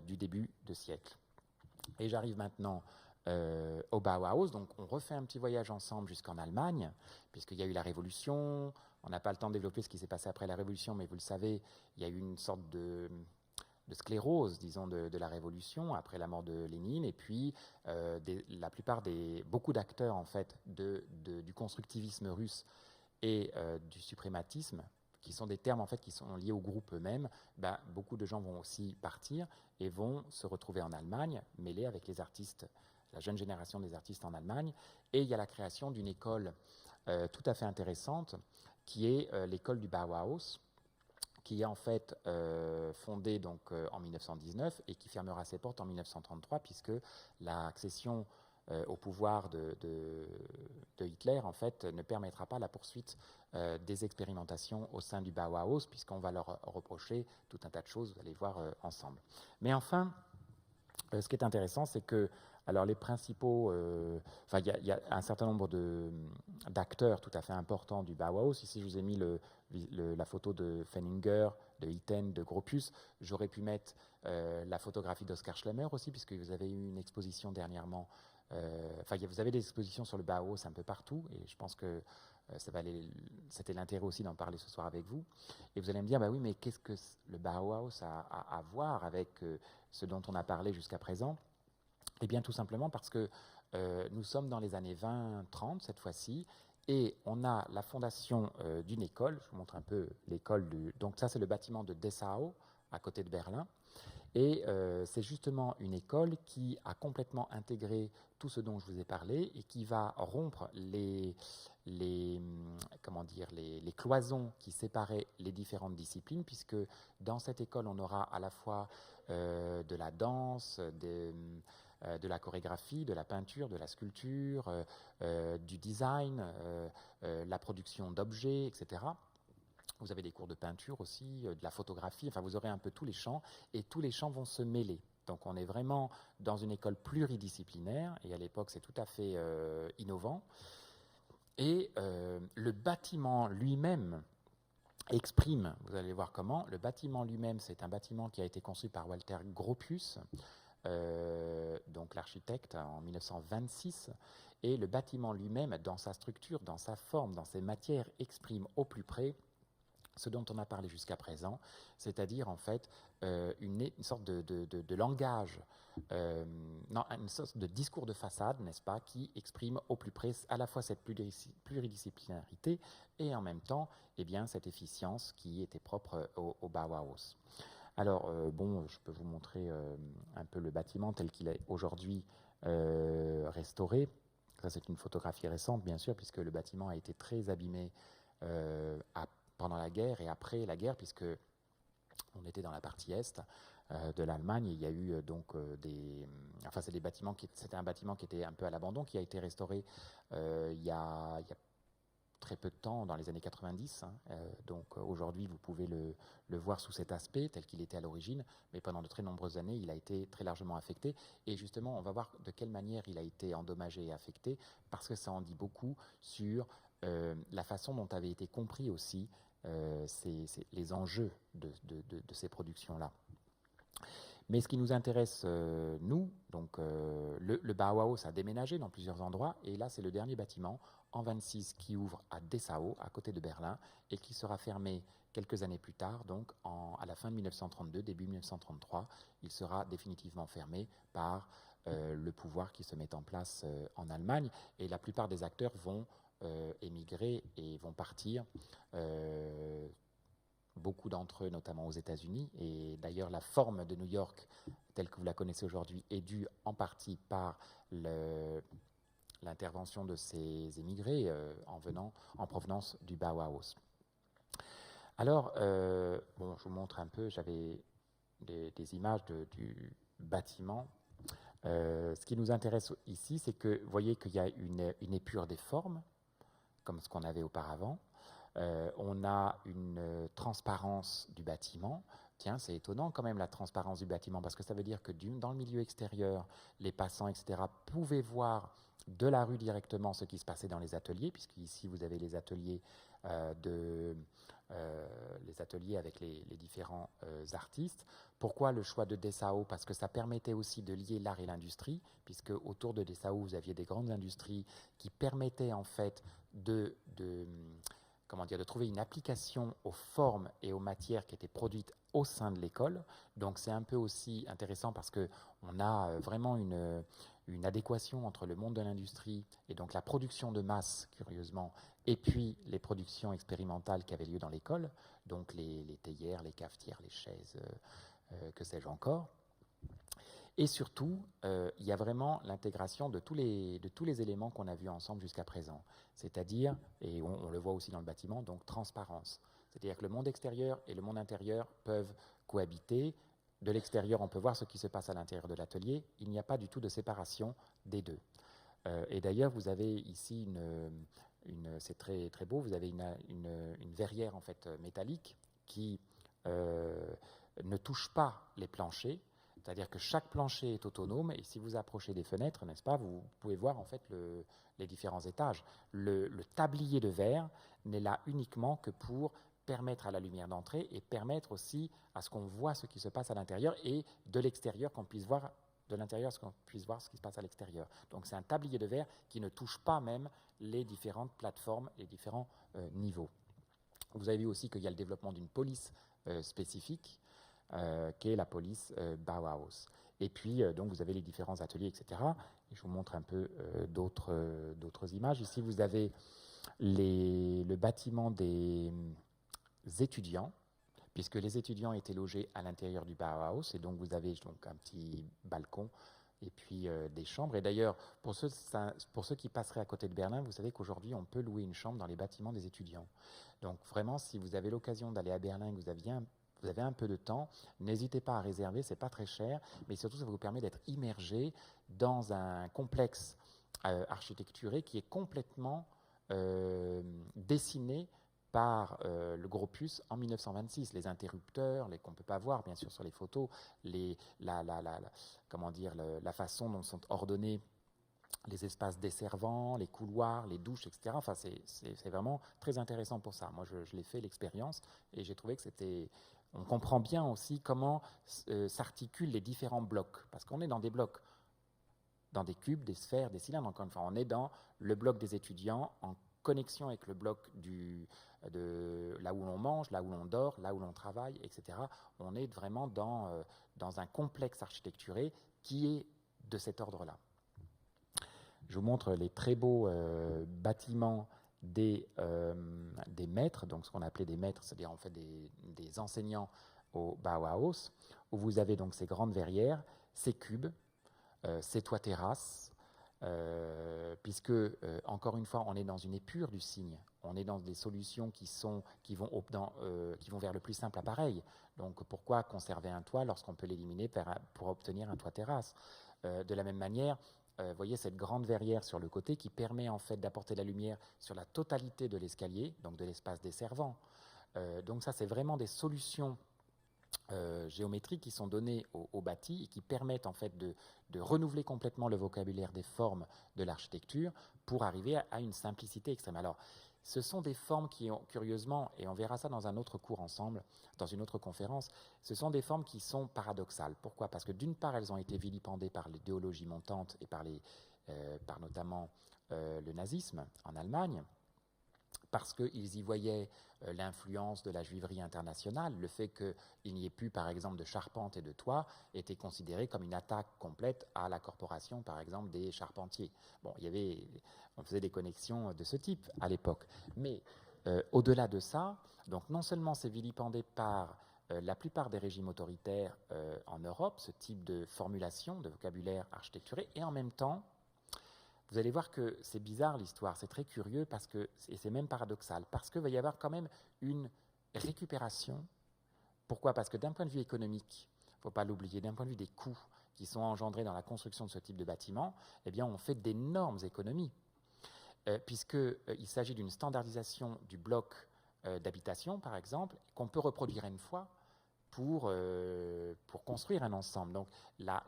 du début de siècle. Et j'arrive maintenant au Bauhaus, donc on refait un petit voyage ensemble jusqu'en Allemagne, puisqu'il y a eu la Révolution. On n'a pas le temps de développer ce qui s'est passé après la Révolution, mais vous le savez, il y a eu une sorte de sclérose, disons, de la Révolution après la mort de Lénine, et puis beaucoup d'acteurs en fait du constructivisme russe et du suprématisme, qui sont des termes en fait qui sont liés au groupe eux-mêmes, beaucoup de gens vont aussi partir et vont se retrouver en Allemagne, mêlés avec les artistes, la jeune génération des artistes en Allemagne. Et il y a la création d'une école tout à fait intéressante, qui est l'école du Bauhaus, qui est en fait fondée donc, en 1919 et qui fermera ses portes en 1933, puisque l'accession au pouvoir de Hitler, en fait, ne permettra pas la poursuite des expérimentations au sein du Bauhaus, puisqu'on va leur reprocher tout un tas de choses, vous allez voir ensemble. Mais enfin, ce qui est intéressant, c'est que alors les principaux, il y a un certain nombre d'acteurs tout à fait importants du Bauhaus. Ici, je vous ai mis la photo de Fenninger, de Itten, de Gropius. J'aurais pu mettre la photographie d'Oskar Schlemmer aussi, puisque vous avez eu une exposition dernièrement. Vous avez des expositions sur le Bauhaus un peu partout, et je pense que c'était l'intérêt aussi d'en parler ce soir avec vous. Et vous allez me dire, oui, mais qu'est-ce que le Bauhaus a à voir avec ce dont on a parlé jusqu'à présent? Eh bien, tout simplement parce que nous sommes dans les années 20-30 cette fois-ci, et on a la fondation d'une école. Je vous montre un peu l'école donc ça, c'est le bâtiment de Dessau, à côté de Berlin. Et c'est justement une école qui a complètement intégré tout ce dont je vous ai parlé et qui va rompre les cloisons qui séparaient les différentes disciplines, puisque dans cette école, on aura à la fois de la danse, de la chorégraphie, de la peinture, de la sculpture, du design, la production d'objets, etc. Vous avez des cours de peinture aussi, de la photographie, enfin vous aurez un peu tous les champs, et tous les champs vont se mêler. Donc on est vraiment dans une école pluridisciplinaire, et à l'époque c'est tout à fait innovant. Et le bâtiment lui-même exprime, vous allez voir comment, le bâtiment lui-même, c'est un bâtiment qui a été construit par Walter Gropius, donc l'architecte, en 1926, et le bâtiment lui-même, dans sa structure, dans sa forme, dans ses matières, exprime au plus près ce dont on a parlé jusqu'à présent, c'est-à-dire en fait une sorte de langage, une sorte de discours de façade, n'est-ce pas, qui exprime au plus près à la fois cette pluridisciplinarité et en même temps cette efficience qui était propre au Bauhaus. Alors, je peux vous montrer un peu le bâtiment tel qu'il est aujourd'hui restauré. Ça, c'est une photographie récente, bien sûr, puisque le bâtiment a été très abîmé pendant la guerre et après la guerre, puisque on était dans la partie est de l'Allemagne. Il y a eu c'était un bâtiment qui était un peu à l'abandon, qui a été restauré il y a très peu de temps, dans les années 90. Donc aujourd'hui, vous pouvez le voir sous cet aspect, tel qu'il était à l'origine, mais pendant de très nombreuses années, il a été très largement affecté. Et justement, on va voir de quelle manière il a été endommagé et affecté, parce que ça en dit beaucoup sur la façon dont avaient été compris aussi les enjeux de ces productions-là. Mais ce qui nous intéresse, nous, donc le Bauhaus a déménagé dans plusieurs endroits, et là c'est le dernier bâtiment en 26 qui ouvre à Dessau, à côté de Berlin, et qui sera fermé quelques années plus tard, donc à la fin de 1932, début 1933, il sera définitivement fermé par le pouvoir qui se met en place en Allemagne, et la plupart des acteurs vont émigrer et vont partir. Beaucoup d'entre eux, notamment aux États-Unis, et d'ailleurs la forme de New York, telle que vous la connaissez aujourd'hui, est due en partie par l'intervention de ces émigrés en provenance du Bauhaus. Alors, je vous montre un peu, j'avais des images du bâtiment. Ce qui nous intéresse ici, c'est que vous voyez qu'il y a une épure des formes, comme ce qu'on avait auparavant. On a une transparence du bâtiment. Tiens, c'est étonnant quand même la transparence du bâtiment, parce que ça veut dire que dans le milieu extérieur, les passants, etc., pouvaient voir de la rue directement ce qui se passait dans les ateliers, puisqu'ici vous avez les ateliers avec les différents artistes. Pourquoi le choix de Dessau? Parce que ça permettait aussi de lier l'art et l'industrie, puisque autour de Dessau, vous aviez des grandes industries qui permettaient en fait de trouver une application aux formes et aux matières qui étaient produites au sein de l'école. Donc c'est un peu aussi intéressant parce qu'on a vraiment une adéquation entre le monde de l'industrie et donc la production de masse, curieusement, et puis les productions expérimentales qui avaient lieu dans l'école, donc les théières, les cafetières, les chaises, que sais-je encore. Et surtout, il y a vraiment l'intégration de tous les éléments qu'on a vus ensemble jusqu'à présent. C'est-à-dire, et on le voit aussi dans le bâtiment, donc transparence. C'est-à-dire que le monde extérieur et le monde intérieur peuvent cohabiter. De l'extérieur, on peut voir ce qui se passe à l'intérieur de l'atelier. Il n'y a pas du tout de séparation des deux. Et d'ailleurs, vous avez ici c'est très, très beau, vous avez une verrière en fait métallique qui ne touche pas les planchers. C'est-à-dire que chaque plancher est autonome et si vous approchez des fenêtres, n'est-ce pas, vous pouvez voir en fait les différents étages. Le tablier de verre n'est là uniquement que pour permettre à la lumière d'entrer et permettre aussi à ce qu'on voit ce qui se passe à l'intérieur et de l'extérieur qu'on puisse voir de l'intérieur, qu'on puisse voir ce qui se passe à l'extérieur. Donc c'est un tablier de verre qui ne touche pas même les différentes plateformes, les différents niveaux. Vous avez vu aussi qu'il y a le développement d'une police spécifique, qui est la police Bauhaus. Et puis, donc, vous avez les différents ateliers, etc. Et je vous montre un peu d'autres images. Ici, vous avez le bâtiment des étudiants, puisque les étudiants étaient logés à l'intérieur du Bauhaus. Et donc, vous avez donc un petit balcon et puis des chambres. Et d'ailleurs, pour ceux qui passeraient à côté de Berlin, vous savez qu'aujourd'hui, on peut louer une chambre dans les bâtiments des étudiants. Donc, vraiment, si vous avez l'occasion d'aller à Berlin et que vous avez un peu de temps, n'hésitez pas à réserver, c'est pas très cher, mais surtout ça vous permet d'être immergé dans un complexe architecturé qui est complètement dessiné par le Gropius en 1926. Les interrupteurs, qu'on ne peut pas voir bien sûr sur les photos, la façon dont sont ordonnés les espaces desservants, les couloirs, les douches, etc. Enfin, c'est vraiment très intéressant pour ça. Moi, je l'ai fait l'expérience et j'ai trouvé que on comprend bien aussi comment s'articulent les différents blocs, parce qu'on est dans des blocs, dans des cubes, des sphères, des cylindres. Encore une fois, on est dans le bloc des étudiants en connexion avec le bloc là où l'on mange, là où l'on dort, là où l'on travaille, etc. On est vraiment dans un complexe architecturé qui est de cet ordre-là. Je vous montre les très beaux bâtiments des maîtres, donc ce qu'on appelait des maîtres, c'est-à-dire en fait des enseignants au Bauhaus, où vous avez donc ces grandes verrières, ces cubes, ces toits terrasses, puisque, encore une fois, on est dans une épure du signe, on est dans des solutions qui vont vers le plus simple appareil. Donc pourquoi conserver un toit lorsqu'on peut l'éliminer pour obtenir un toit terrasse? De la même manière, vous voyez cette grande verrière sur le côté qui permet en fait d'apporter la lumière sur la totalité de l'escalier, donc de l'espace desservant. Donc ça, c'est vraiment des solutions géométriques qui sont données au bâti et qui permettent en fait de renouveler complètement le vocabulaire des formes de l'architecture pour arriver à une simplicité extrême. Alors, ce sont des formes qui ont, curieusement, et on verra ça dans un autre cours ensemble, dans une autre conférence, ce sont des formes qui sont paradoxales. Pourquoi? Parce que d'une part, elles ont été vilipendées par l'idéologie montante et par notamment le nazisme en Allemagne, parce qu'ils y voyaient l'influence de la juiverie internationale. Le fait qu'il n'y ait plus, par exemple, de charpente et de toit était considéré comme une attaque complète à la corporation, par exemple, des charpentiers. Bon, on faisait des connexions de ce type à l'époque. Mais au-delà de ça, donc non seulement c'est vilipendé par la plupart des régimes autoritaires en Europe, ce type de formulation, de vocabulaire architecturé, et en même temps, vous allez voir que c'est bizarre l'histoire, c'est très curieux et c'est même paradoxal, parce qu'il va y avoir quand même une récupération. Pourquoi? Parce que d'un point de vue économique, il ne faut pas l'oublier, d'un point de vue des coûts qui sont engendrés dans la construction de ce type de bâtiment, eh bien on fait d'énormes économies, puisqu'il s'agit d'une standardisation du bloc d'habitation, par exemple, qu'on peut reproduire une fois pour construire un ensemble. Donc la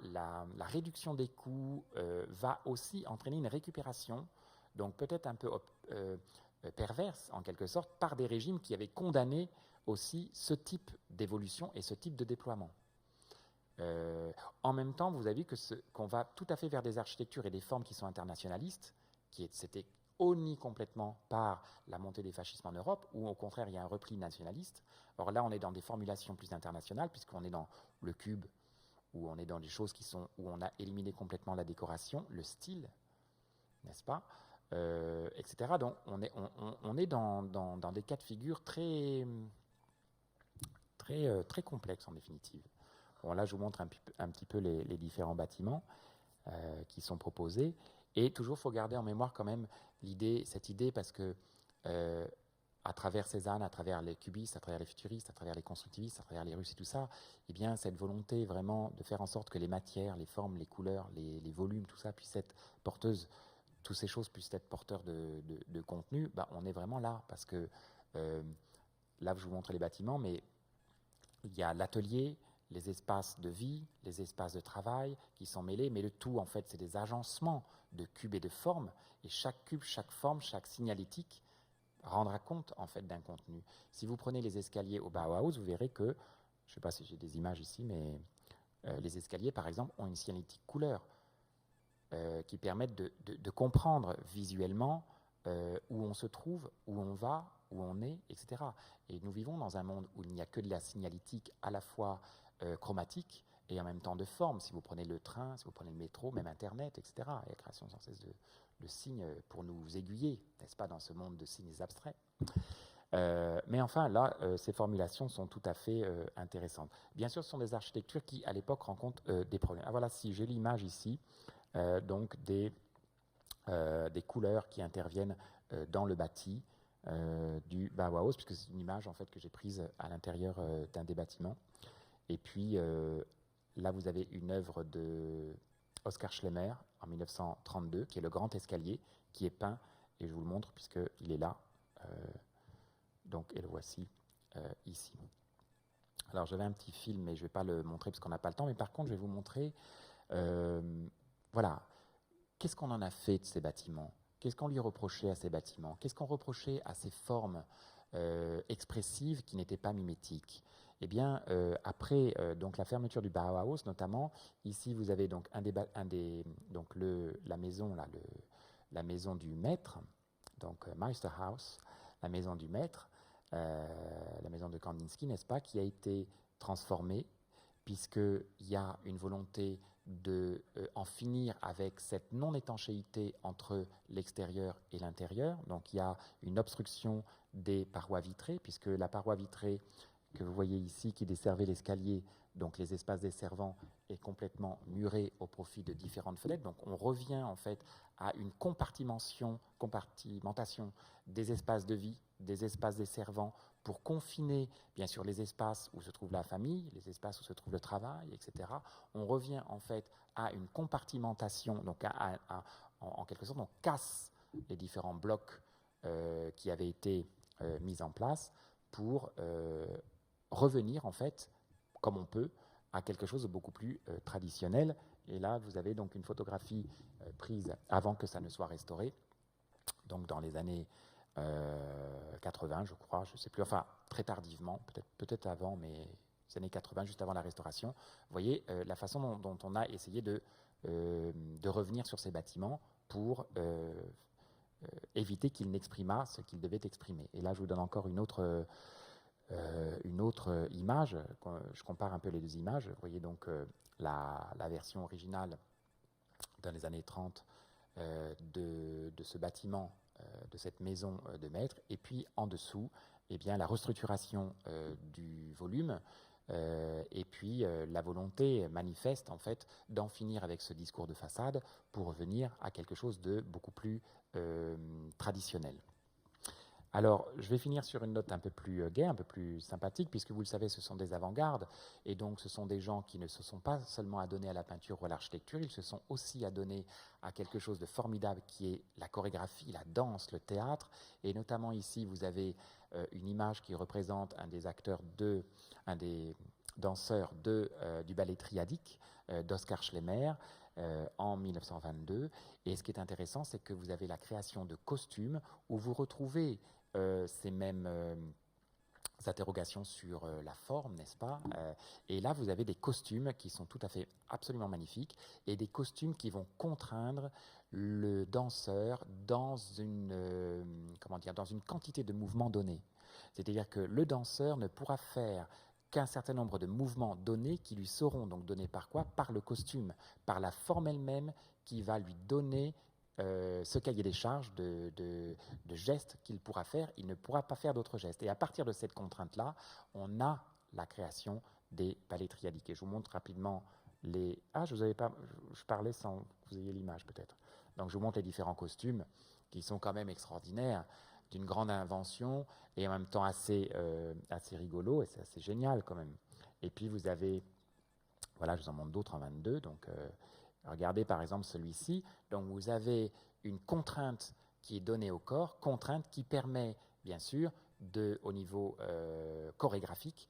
réduction des coûts va aussi entraîner une récupération, donc peut-être un peu perverse en quelque sorte, par des régimes qui avaient condamné aussi ce type d'évolution et ce type de déploiement. En même temps, vous avez vu qu'on va tout à fait vers des architectures et des formes qui sont internationalistes, c'était honnie complètement par la montée des fascismes en Europe, ou au contraire il y a un repli nationaliste. Or là on est dans des formulations plus internationales, puisqu'on est dans le cube, où on est dans des choses où on a éliminé complètement la décoration, le style, n'est-ce pas, etc. Donc on est dans des cas de figure très complexes en définitive. Bon, là je vous montre un petit peu les différents bâtiments qui sont proposés. Et toujours, il faut garder en mémoire quand même cette idée, parce que à travers Cézanne, à travers les cubistes, à travers les futuristes, à travers les constructivistes, à travers les Russes et tout ça, eh bien, cette volonté vraiment de faire en sorte que les matières, les formes, les couleurs, les volumes, tout ça puisse être porteuses, toutes ces choses puissent être porteurs de contenu, bah, on est vraiment là, parce que là, je vous montre les bâtiments, mais il y a l'atelier, les espaces de vie, les espaces de travail qui sont mêlés, mais le tout, en fait, c'est des agencements de cubes et de formes, et chaque cube, chaque forme, chaque signalétique rendra compte, en fait, d'un contenu. Si vous prenez les escaliers au Bauhaus, vous verrez que, je ne sais pas si j'ai des images ici, mais les escaliers, par exemple, ont une signalétique couleur qui permettent de comprendre visuellement où on se trouve, où on va, où on est, etc. Et nous vivons dans un monde où il n'y a que de la signalétique à la fois chromatique et en même temps de forme. Si vous prenez le train, si vous prenez le métro, même Internet, etc. Il y a la création sans cesse de signes pour nous aiguiller, n'est-ce pas, dans ce monde de signes abstraits. Mais enfin, là, ces formulations sont tout à fait intéressantes. Bien sûr, ce sont des architectures qui, à l'époque, rencontrent des problèmes. Ah, voilà, si j'ai l'image ici, donc des couleurs qui interviennent dans le bâti du Bauhaus, puisque c'est une image en fait que j'ai prise à l'intérieur d'un des bâtiments. Et puis là, vous avez une œuvre de Oskar Schlemmer en 1932, qui est le grand escalier, qui est peint, et je vous le montre puisqu'il est là. Donc, et le voici ici. Alors, j'avais un petit film, mais je ne vais pas le montrer parce qu'on n'a pas le temps. Mais par contre, je vais vous montrer, voilà, qu'est-ce qu'on en a fait de ces bâtiments? Qu'est-ce qu'on lui reprochait à ces bâtiments? Qu'est-ce qu'on reprochait à ces formes expressives qui n'étaient pas mimétiques? Eh bien, après donc la fermeture du Bauhaus, notamment, ici vous avez donc la maison là, la maison du maître, donc Meisterhaus, la maison du maître, la maison de Kandinsky, n'est-ce pas, qui a été transformée, puisqu'il y a une volonté de en finir avec cette non-étanchéité entre l'extérieur et l'intérieur. Donc il y a une obstruction des parois vitrées, puisque la paroi vitrée que vous voyez ici, qui desservait l'escalier, donc les espaces des servants, est complètement murée au profit de différentes fenêtres. Donc on revient en fait à une compartimentation des espaces de vie, des espaces des servants, pour confiner, bien sûr, les espaces où se trouve la famille, les espaces où se trouve le travail, etc. On revient en fait à une compartimentation, donc en quelque sorte, on casse les différents blocs qui avaient été mis en place pour revenir en fait, comme on peut, à quelque chose de beaucoup plus traditionnel. Et là, vous avez donc une photographie prise avant que ça ne soit restauré, donc dans les années 80, je crois, je ne sais plus, enfin très tardivement, peut-être avant, mais les années 80, juste avant la restauration. Vous voyez la façon dont on a essayé de revenir sur ces bâtiments pour éviter qu'ils n'expriment ce qu'ils devaient exprimer. Et là, je vous donne encore une autre image. Je compare un peu les deux images. Vous voyez donc la version originale dans les années 30 de ce bâtiment, de cette maison de maître, et puis en dessous, eh bien, la restructuration du volume, et puis la volonté manifeste en fait d'en finir avec ce discours de façade pour revenir à quelque chose de beaucoup plus traditionnel. Alors, je vais finir sur une note un peu plus gaie, un peu plus sympathique, puisque vous le savez, ce sont des avant-gardes, et donc ce sont des gens qui ne se sont pas seulement adonnés à la peinture ou à l'architecture, ils se sont aussi adonnés à quelque chose de formidable qui est la chorégraphie, la danse, le théâtre, et notamment ici, vous avez une image qui représente un des danseurs du ballet triadique d'Oskar Schlemmer, en 1922. Et ce qui est intéressant, c'est que vous avez la création de costumes où vous retrouvez ces mêmes interrogations sur la forme, n'est-ce pas? Et là, vous avez des costumes qui sont tout à fait absolument magnifiques et des costumes qui vont contraindre le danseur dans dans une quantité de mouvements donnés. C'est-à-dire que le danseur ne pourra faire qu'un certain nombre de mouvements donnés qui lui seront donc donnés par quoi? Par le costume, par la forme elle-même qui va lui donner ce cahier des charges de gestes qu'il pourra faire. Il ne pourra pas faire d'autres gestes. Et à partir de cette contrainte-là, on a la création des ballets triadiques. Et je vous montre rapidement les... Ah, je vous avais pas... Je parlais sans que vous ayez l'image peut-être. Donc je vous montre les différents costumes qui sont quand même extraordinaires, d'une grande invention et en même temps assez rigolo, et c'est assez génial quand même. Et puis vous avez... Voilà, je vous en montre d'autres en 22, donc... regardez par exemple celui-ci. Donc vous avez une contrainte qui est donnée au corps, contrainte qui permet bien sûr au niveau chorégraphique,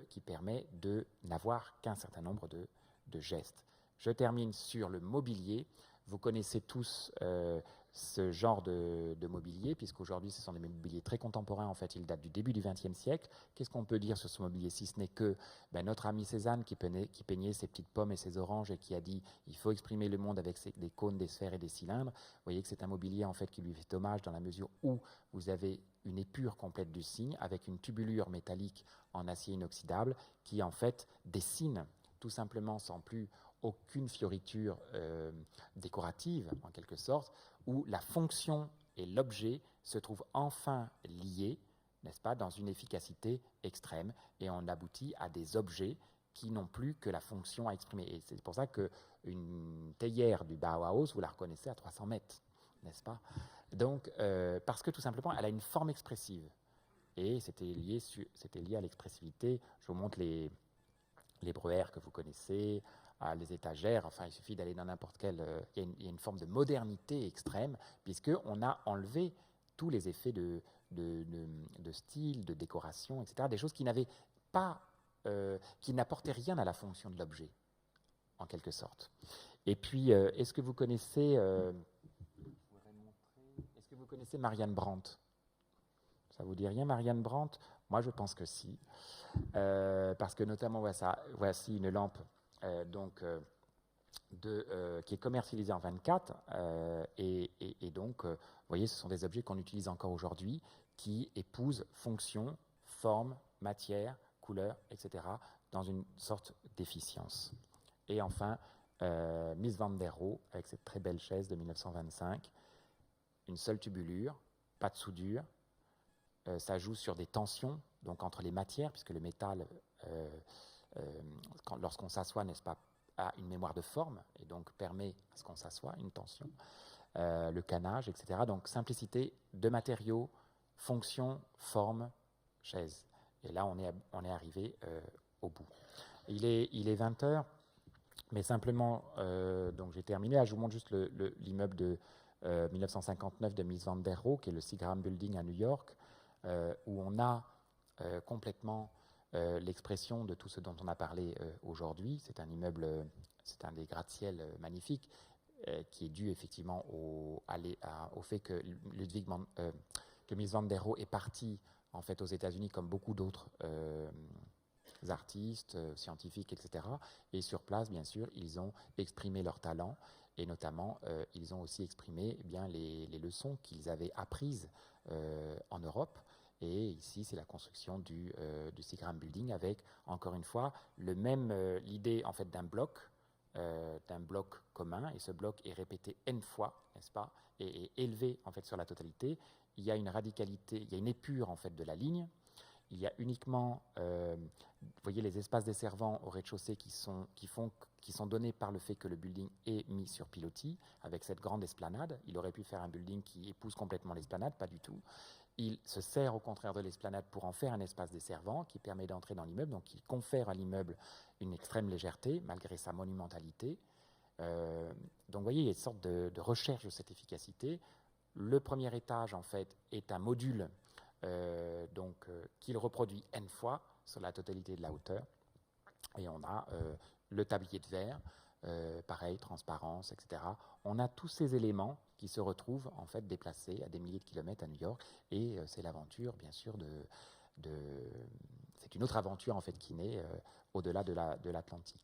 qui permet de n'avoir qu'un certain nombre de gestes. Je termine sur le mobilier. Vous connaissez tous ce genre de mobilier, puisqu'aujourd'hui ce sont des mobiliers très contemporains, en fait ils datent du début du XXe siècle. Qu'est-ce qu'on peut dire sur ce mobilier, si ce n'est que notre ami Cézanne qui peignait ses petites pommes et ses oranges et qui a dit il faut exprimer le monde avec des cônes, des sphères et des cylindres. Vous voyez que c'est un mobilier en fait qui lui fait hommage dans la mesure où vous avez une épure complète du cygne avec une tubulure métallique en acier inoxydable qui en fait dessine tout simplement sans plus aucune fioriture décorative en quelque sorte, où la fonction et l'objet se trouvent enfin liés, n'est-ce pas, dans une efficacité extrême, et on aboutit à des objets qui n'ont plus que la fonction à exprimer. Et c'est pour ça qu'une théière du Bauhaus, vous la reconnaissez à 300 mètres, n'est-ce pas? Donc, parce que tout simplement, elle a une forme expressive. Et c'était lié à l'expressivité. Je vous montre les Breuer que vous connaissez, les étagères, enfin il suffit d'aller dans n'importe quel... il y a une forme de modernité extrême, puisqu'on a enlevé tous les effets de style, de décoration, etc., des choses qui n'avaient pas, qui n'apportaient rien à la fonction de l'objet, en quelque sorte. Et puis, est-ce que vous connaissez Marianne Brandt? Ça vous dit rien, Marianne Brandt? Moi, je pense que si. Parce que notamment, voici une lampe qui est commercialisée en 24, et donc, vous voyez, ce sont des objets qu'on utilise encore aujourd'hui, qui épousent fonction, forme, matière, couleur, etc., dans une sorte d'efficience. Et enfin, Mies van der Rohe, avec cette très belle chaise de 1925, une seule tubulure, pas de soudure, ça joue sur des tensions, donc entre les matières, puisque le métal, lorsqu'on s'assoit, n'est-ce pas, a une mémoire de forme, et donc permet à ce qu'on s'assoie, une tension, le canage, etc. Donc simplicité de matériaux, fonction, forme, chaise. Et là, on est arrivé au bout. Il est 20h, mais simplement, donc j'ai terminé. Là, je vous montre juste l'immeuble de 1959 de Mies van der Rohe, qui est le Seagram Building à New York, où on a complètement l'expression de tout ce dont on a parlé aujourd'hui. C'est un immeuble, c'est un des gratte-ciel magnifiques qui est dû effectivement au fait que que Mies van der Rohe est parti en fait aux États-Unis comme beaucoup d'autres artistes, scientifiques, etc. Et sur place, bien sûr, ils ont exprimé leur talent et notamment, ils ont aussi exprimé les leçons qu'ils avaient apprises en Europe. Et ici, c'est la construction du Seagram Building avec, encore une fois, l'idée en fait d'un bloc commun. Et ce bloc est répété n fois, n'est-ce pas, et est élevé en fait sur la totalité. Il y a une radicalité, il y a une épure en fait de la ligne. Il y a uniquement, vous voyez, les espaces desservants au rez-de-chaussée qui sont donnés par le fait que le building est mis sur pilotis, avec cette grande esplanade. Il aurait pu faire un building qui épouse complètement l'esplanade, pas du tout. Il se sert au contraire de l'esplanade pour en faire un espace desservant qui permet d'entrer dans l'immeuble, donc il confère à l'immeuble une extrême légèreté, malgré sa monumentalité. Donc vous voyez, il y a une sorte de recherche de cette efficacité. Le premier étage, en fait, est un module qu'il reproduit n fois sur la totalité de la hauteur. Et on a le tablier de verre, pareil, transparence, etc. On a tous ces éléments qui se retrouvent en fait déplacés à des milliers de kilomètres à New York. Et c'est l'aventure, bien sûr, c'est une autre aventure en fait qui naît au-delà de l'Atlantique.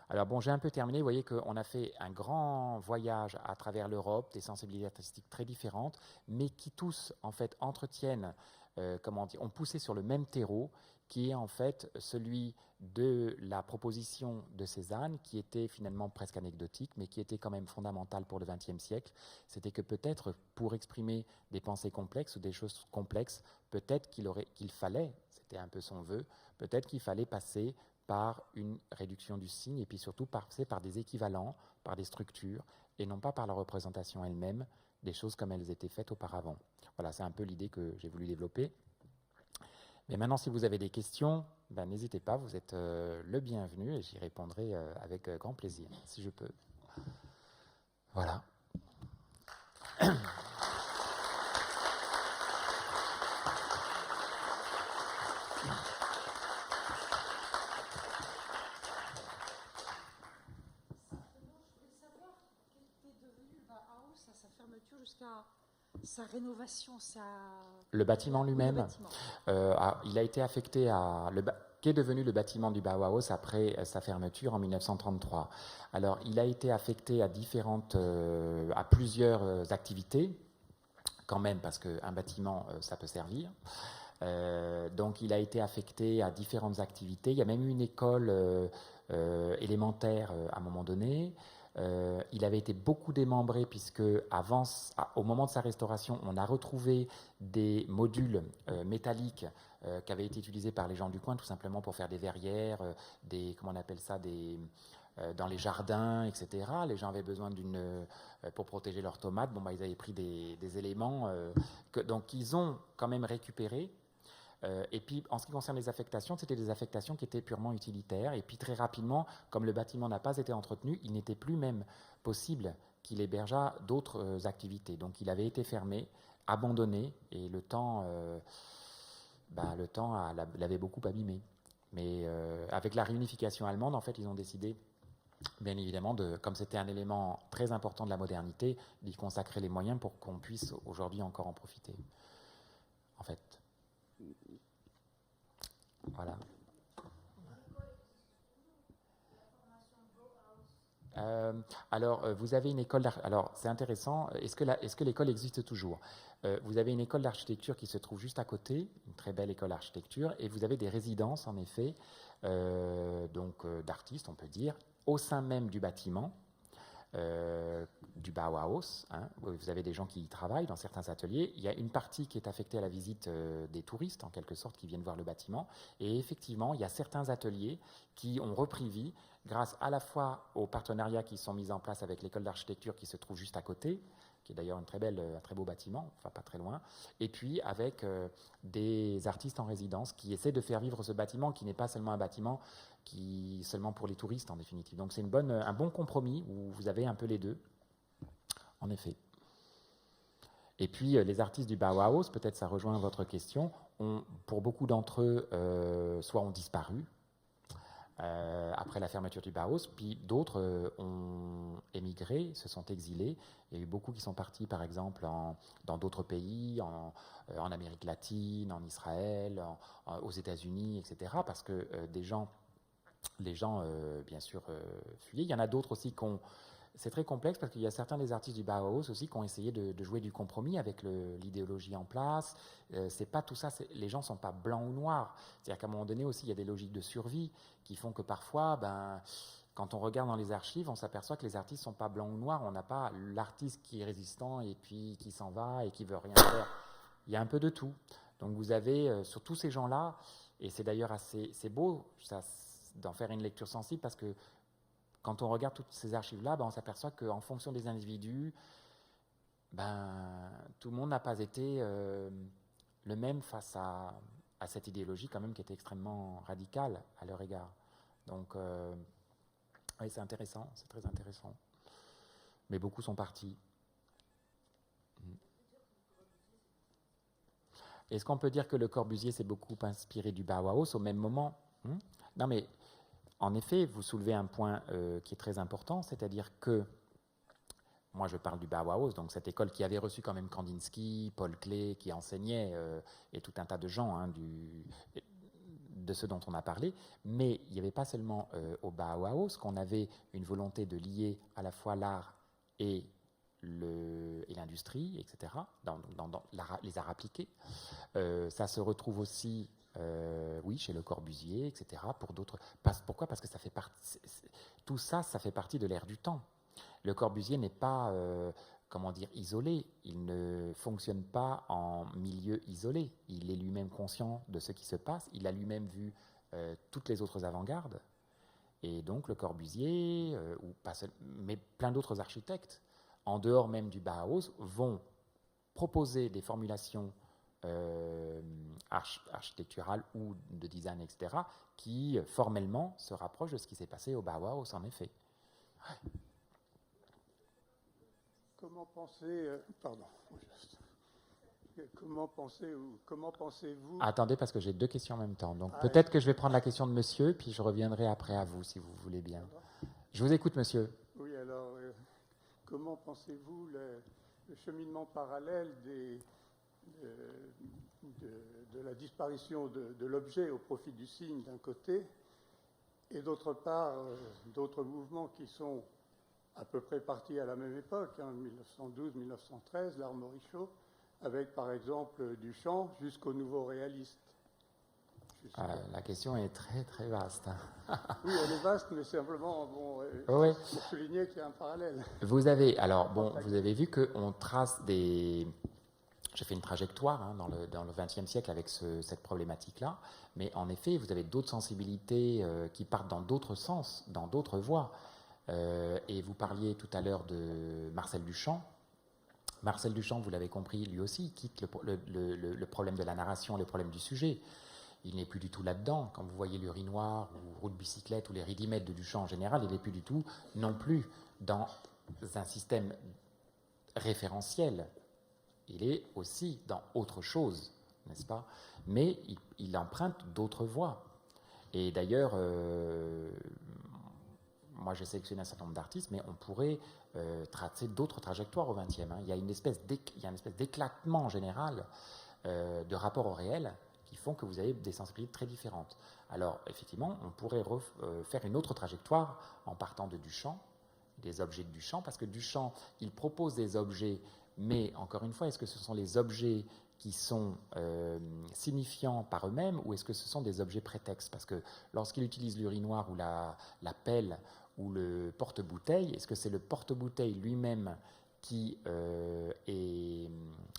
Alors bon, j'ai un peu terminé. Vous voyez qu'on a fait un grand voyage à travers l'Europe, des sensibilités artistiques très différentes, mais qui tous en fait entretiennent, ont poussé sur le même terreau, qui est en fait celui de la proposition de Cézanne, qui était finalement presque anecdotique, mais qui était quand même fondamentale pour le XXe siècle. C'était que peut-être pour exprimer des pensées complexes ou des choses complexes, peut-être qu'il fallait, c'était un peu son vœu, peut-être qu'il fallait passer par une réduction du signe et puis surtout passer par des équivalents, par des structures et non pas par la représentation elle-même des choses comme elles étaient faites auparavant. Voilà, c'est un peu l'idée que j'ai voulu développer. Mais maintenant, si vous avez des questions, ben, n'hésitez pas, vous êtes le bienvenu et j'y répondrai avec grand plaisir, si je peux. Voilà. Jusqu'à sa rénovation, le bâtiment lui-même, il a été affecté qu'est devenu le bâtiment du Bauhaus après sa fermeture en 1933. Alors, il a été affecté à plusieurs activités, quand même, parce qu'un bâtiment, ça peut servir. Donc, il a été affecté à différentes activités. Il y a même eu une école élémentaire à un moment donné. Il avait été beaucoup démembré puisque au moment de sa restauration, on a retrouvé des modules métalliques qui avaient été utilisés par les gens du coin tout simplement pour faire des verrières, dans les jardins, etc. Les gens avaient besoin pour protéger leurs tomates. Bon, ils avaient pris des éléments donc ils ont quand même récupéré. Et puis, en ce qui concerne les affectations, c'était des affectations qui étaient purement utilitaires. Et puis, très rapidement, comme le bâtiment n'a pas été entretenu, il n'était plus même possible qu'il hébergeât d'autres activités. Donc, il avait été fermé, abandonné, et le temps l'avait beaucoup abîmé. Mais avec la réunification allemande, en fait, ils ont décidé, bien évidemment, comme c'était un élément très important de la modernité, d'y consacrer les moyens pour qu'on puisse aujourd'hui encore en profiter. En fait. Voilà. Alors, vous avez une école d'architecture. Alors, c'est intéressant. Est-ce que l'école existe toujours? Vous avez une école d'architecture qui se trouve juste à côté, une très belle école d'architecture, et vous avez des résidences, en effet, d'artistes, on peut dire, au sein même du bâtiment. Du Bauhaus, vous avez des gens qui y travaillent dans certains ateliers. Il y a une partie qui est affectée à la visite des touristes, en quelque sorte, qui viennent voir le bâtiment. Et effectivement, il y a certains ateliers qui ont repris vie grâce à la fois aux partenariats qui sont mis en place avec l'école d'architecture qui se trouve juste à côté, qui est d'ailleurs un très beau bâtiment, enfin pas très loin, et puis avec des artistes en résidence qui essaient de faire vivre ce bâtiment qui n'est pas seulement un bâtiment seulement pour les touristes en définitive. Donc c'est un bon compromis où vous avez un peu les deux, en effet. Et puis les artistes du Bauhaus, peut-être ça rejoint votre question, pour beaucoup d'entre eux, soit ont disparu après la fermeture du Bauhaus, puis d'autres ont émigré, se sont exilés. Il y a eu beaucoup qui sont partis, par exemple, dans d'autres pays, en Amérique latine, en Israël, aux États-Unis, etc., parce que les gens, bien sûr, fuyaient. Il y en a d'autres aussi c'est très complexe parce qu'il y a certains des artistes du Bauhaus aussi qui ont essayé de jouer du compromis avec l'idéologie en place. C'est pas tout ça. Les gens sont pas blancs ou noirs. C'est-à-dire qu'à un moment donné aussi, il y a des logiques de survie qui font que parfois, quand on regarde dans les archives, on s'aperçoit que les artistes sont pas blancs ou noirs. On n'a pas l'artiste qui est résistant et puis qui s'en va et qui veut rien faire. Il y a un peu de tout. Donc vous avez sur tous ces gens-là, et c'est d'ailleurs c'est beau d'en faire une lecture sensible parce que quand on regarde toutes ces archives-là, on s'aperçoit qu'en fonction des individus, tout le monde n'a pas été le même face à cette idéologie quand même qui était extrêmement radicale à leur égard. Donc, oui, c'est intéressant, c'est très intéressant. Mais beaucoup sont partis. Est-ce qu'on peut dire que Le Corbusier s'est beaucoup inspiré du Bauhaus au même moment? Non, mais en effet, vous soulevez un point qui est très important, c'est-à-dire que moi je parle du Bauhaus, donc cette école qui avait reçu quand même Kandinsky, Paul Klee, qui enseignait, et tout un tas de gens de ceux dont on a parlé, mais il n'y avait pas seulement au Bauhaus qu'on avait une volonté de lier à la fois l'art et l'industrie, etc., dans les arts appliqués. Ça se retrouve aussi, oui, chez Le Corbusier, etc., pour d'autres. Pourquoi ? Parce que ça fait partie, tout ça, ça fait partie de l'ère du temps. Le Corbusier n'est pas, comment dire, isolé. Il ne fonctionne pas en milieu isolé. Il est lui-même conscient de ce qui se passe. Il a lui-même vu toutes les autres avant-gardes. Et donc le Corbusier, ou pas seul, mais plein d'autres architectes, en dehors même du Bauhaus, vont proposer des formulations architecturales ou de design, etc., qui formellement se rapprochent de ce qui s'est passé au Bauhaus, en effet. Ouais. Comment pensez-vous... Attendez, parce que j'ai 2 questions en même temps. Donc peut-être que je vais prendre la question de monsieur, puis je reviendrai après à vous, si vous voulez bien. Je vous écoute, monsieur. Oui, alors, comment pensez-vous le cheminement parallèle de la disparition de l'objet au profit du signe d'un côté, et d'autre part, d'autres mouvements qui sont à peu près partis à la même époque, 1912-1913, l'art Morisot, avec par exemple Duchamp jusqu'au nouveau réaliste. La question est très très vaste. Oui, elle est vaste, mais simplement oui. Pour souligner qu'il y a un parallèle. Vous avez vu qu'on trace des... J'ai fait une trajectoire dans le XXe siècle avec cette problématique-là, mais en effet, vous avez d'autres sensibilités qui partent dans d'autres sens, dans d'autres voies. Et vous parliez tout à l'heure de Marcel Duchamp. Marcel Duchamp, vous l'avez compris, lui aussi, il quitte le problème de la narration, le problème du sujet. Il n'est plus du tout là-dedans. Quand vous voyez l'urinoir ou route bicyclette ou les ridimètres de Duchamp en général, il n'est plus du tout non plus dans un système référentiel. Il est aussi dans autre chose, n'est-ce pas ? Mais il emprunte d'autres voies. Et d'ailleurs, moi j'ai sélectionné un certain nombre d'artistes, mais on pourrait tracer d'autres trajectoires au XXe. Il y a une espèce d'éclatement général de rapport au réel qui font que vous avez des sensibilités très différentes. Alors effectivement, on pourrait faire une autre trajectoire en partant de Duchamp, des objets de Duchamp, parce que Duchamp, il propose des objets, mais encore une fois, est-ce que ce sont les objets qui sont signifiants par eux-mêmes, ou est-ce que ce sont des objets prétextes ? Parce que lorsqu'il utilise l'urinoir ou la pelle ou le porte-bouteille, est-ce que c'est le porte-bouteille lui-même qui est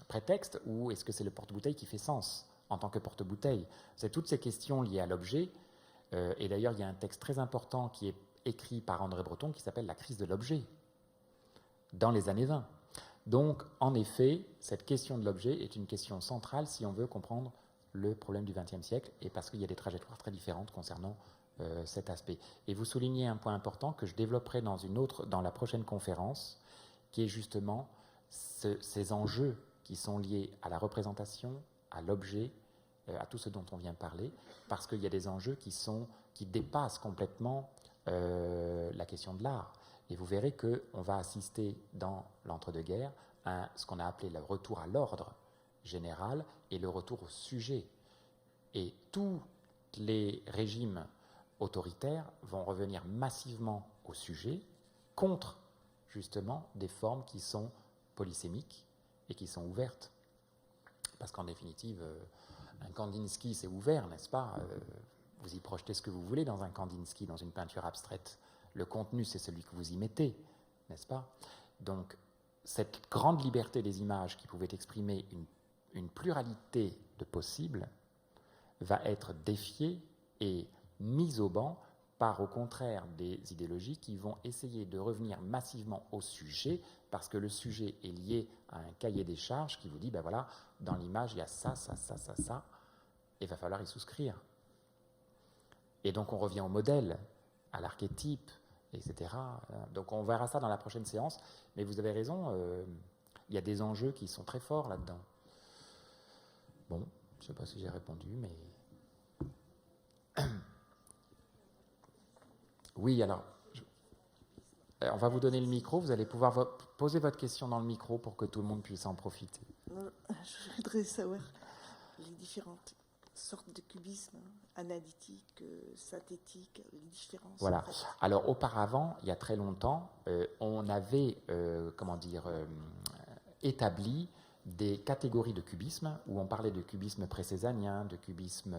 prétexte, ou est-ce que c'est le porte-bouteille qui fait sens en tant que porte-bouteille ? C'est toutes ces questions liées à l'objet, et d'ailleurs il y a un texte très important qui est écrit par André Breton qui s'appelle « La crise de l'objet » dans les années 20. Donc, en effet, cette question de l'objet est une question centrale si on veut comprendre le problème du XXe siècle, et parce qu'il y a des trajectoires très différentes concernant cet aspect. Et vous soulignez un point important que je développerai dans la prochaine conférence, qui est justement ces enjeux qui sont liés à la représentation, à l'objet, à tout ce dont on vient de parler, parce qu'il y a des enjeux qui dépassent complètement la question de l'art. Et vous verrez qu'on va assister dans l'entre-deux-guerres à ce qu'on a appelé le retour à l'ordre général et le retour au sujet. Et tous les régimes autoritaires vont revenir massivement au sujet contre justement des formes qui sont polysémiques et qui sont ouvertes. Parce qu'en définitive, un Kandinsky c'est ouvert, n'est-ce pas ? Vous y projetez ce que vous voulez dans un Kandinsky, dans une peinture abstraite. Le contenu, c'est celui que vous y mettez, n'est-ce pas ? Donc, cette grande liberté des images qui pouvait exprimer une pluralité de possibles va être défiée et mise au banc par, au contraire, des idéologies qui vont essayer de revenir massivement au sujet, parce que le sujet est lié à un cahier des charges qui vous dit, ben voilà, dans l'image, il y a ça, ça, ça, ça, ça, et il va falloir y souscrire. Et donc, on revient au modèle, à l'archétype, etc. Donc on verra ça dans la prochaine séance, mais vous avez raison, il y a des enjeux qui sont très forts là-dedans. Bon, je ne sais pas si j'ai répondu, mais... Oui, alors, On va vous donner le micro, vous allez pouvoir poser votre question dans le micro pour que tout le monde puisse en profiter. Je voudrais savoir les différentes sortes de cubisme, analytique, synthétique, les différences. Voilà. En fait. Alors auparavant, il y a très longtemps, on avait établi des catégories de cubisme où on parlait de cubisme précésanien, de cubisme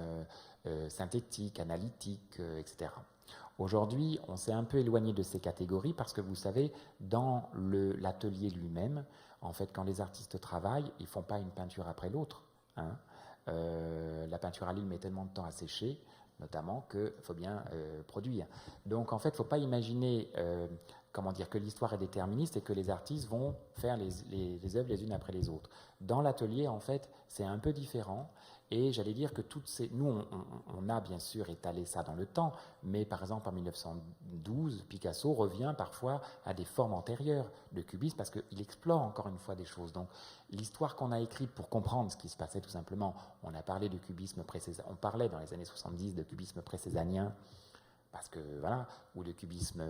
synthétique, analytique, etc. Aujourd'hui, on s'est un peu éloigné de ces catégories parce que vous savez, dans l'atelier lui-même, en fait, quand les artistes travaillent, ils ne font pas une peinture après l'autre. Hein. La peinture à l'huile met tellement de temps à sécher, notamment qu'il faut bien produire. Donc, en fait, il ne faut pas imaginer que l'histoire est déterministe et que les artistes vont faire les œuvres les unes après les autres. Dans l'atelier, en fait, c'est un peu différent. Et j'allais dire que nous, on a bien sûr étalé ça dans le temps, mais par exemple en 1912, Picasso revient parfois à des formes antérieures de cubisme parce qu'il explore encore une fois des choses. Donc l'histoire qu'on a écrite pour comprendre ce qui se passait tout simplement, on a parlé de cubisme précésanien, on parlait dans les années 70 de cubisme précésanien, parce que voilà, ou de cubisme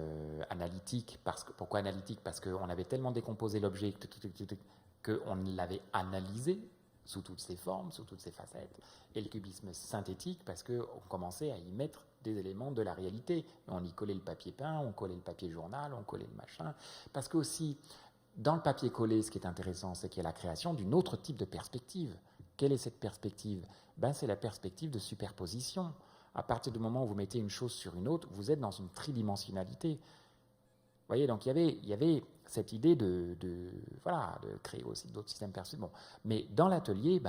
analytique. Pourquoi analytique? Parce qu'on avait tellement décomposé l'objet qu'on l'avait analysé sous toutes ses formes, sous toutes ses facettes. Et le cubisme synthétique, parce qu'on commençait à y mettre des éléments de la réalité. On y collait le papier peint, on collait le papier journal, on collait le machin. Parce que aussi, dans le papier collé, ce qui est intéressant, c'est qu'il y a la création d'une autre type de perspective. Quelle est cette perspective? C'est la perspective de superposition. À partir du moment où vous mettez une chose sur une autre, vous êtes dans une tridimensionnalité. Vous voyez, donc il y avait cette idée de créer aussi d'autres systèmes perçus. Bon. Mais dans l'atelier,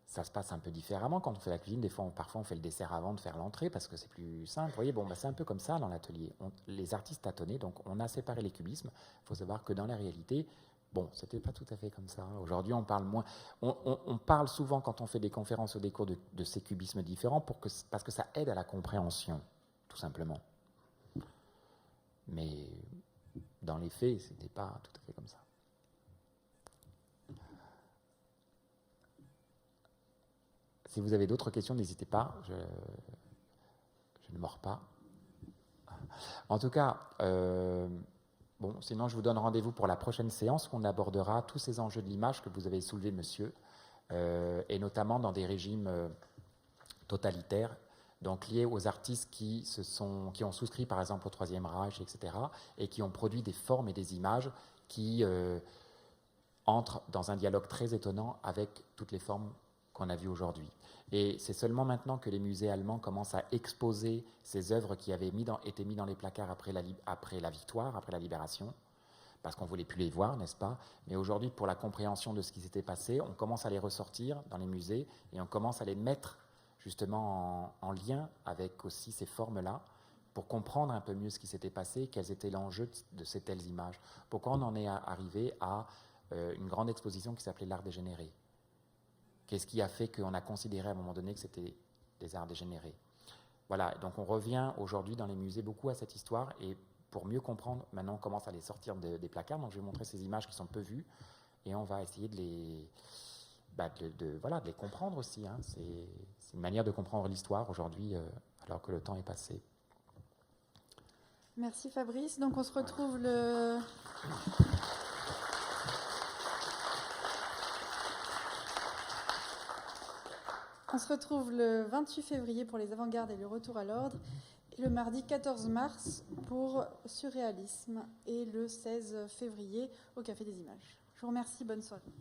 ça se passe un peu différemment. Quand on fait la cuisine, parfois on fait le dessert avant de faire l'entrée parce que c'est plus simple. Vous voyez, c'est un peu comme ça dans l'atelier. Les artistes tâtonnaient, donc on a séparé les cubismes. Il faut savoir que dans la réalité, c'était pas tout à fait comme ça. Aujourd'hui, on parle moins. On parle souvent quand on fait des conférences ou des cours de ces cubismes différents parce que ça aide à la compréhension, tout simplement. Mais dans les faits, ce n'était pas tout à fait comme ça. Si vous avez d'autres questions, n'hésitez pas. Je ne mords pas. En tout cas, sinon je vous donne rendez-vous pour la prochaine séance où on abordera tous ces enjeux de l'image que vous avez soulevés, monsieur, et notamment dans des régimes totalitaires, donc liés aux artistes qui ont souscrit par exemple au Troisième Reich, etc., et qui ont produit des formes et des images qui entrent dans un dialogue très étonnant avec toutes les formes qu'on a vues aujourd'hui. Et c'est seulement maintenant que les musées allemands commencent à exposer ces œuvres qui avaient été mises dans les placards après la victoire, après la libération, parce qu'on ne voulait plus les voir, n'est-ce pas? Mais aujourd'hui, pour la compréhension de ce qui s'était passé, on commence à les ressortir dans les musées et on commence à les mettre justement en lien avec aussi ces formes-là pour comprendre un peu mieux ce qui s'était passé, quels étaient l'enjeu de ces telles images. Pourquoi on en est arrivé à une grande exposition qui s'appelait l'art dégénéré? Qu'est-ce qui a fait qu'on a considéré à un moment donné que c'était des arts dégénérés? Voilà, donc on revient aujourd'hui dans les musées beaucoup à cette histoire et pour mieux comprendre, maintenant on commence à les sortir des placards, donc je vais montrer ces images qui sont peu vues et on va essayer de les comprendre aussi. Hein. C'est une manière de comprendre l'histoire aujourd'hui alors que le temps est passé. Merci Fabrice. Donc on se retrouve le 28 février pour les avant-gardes et le retour à l'ordre, et le mardi 14 mars pour Surréalisme, et le 16 février au Café des Images. Je vous remercie, bonne soirée.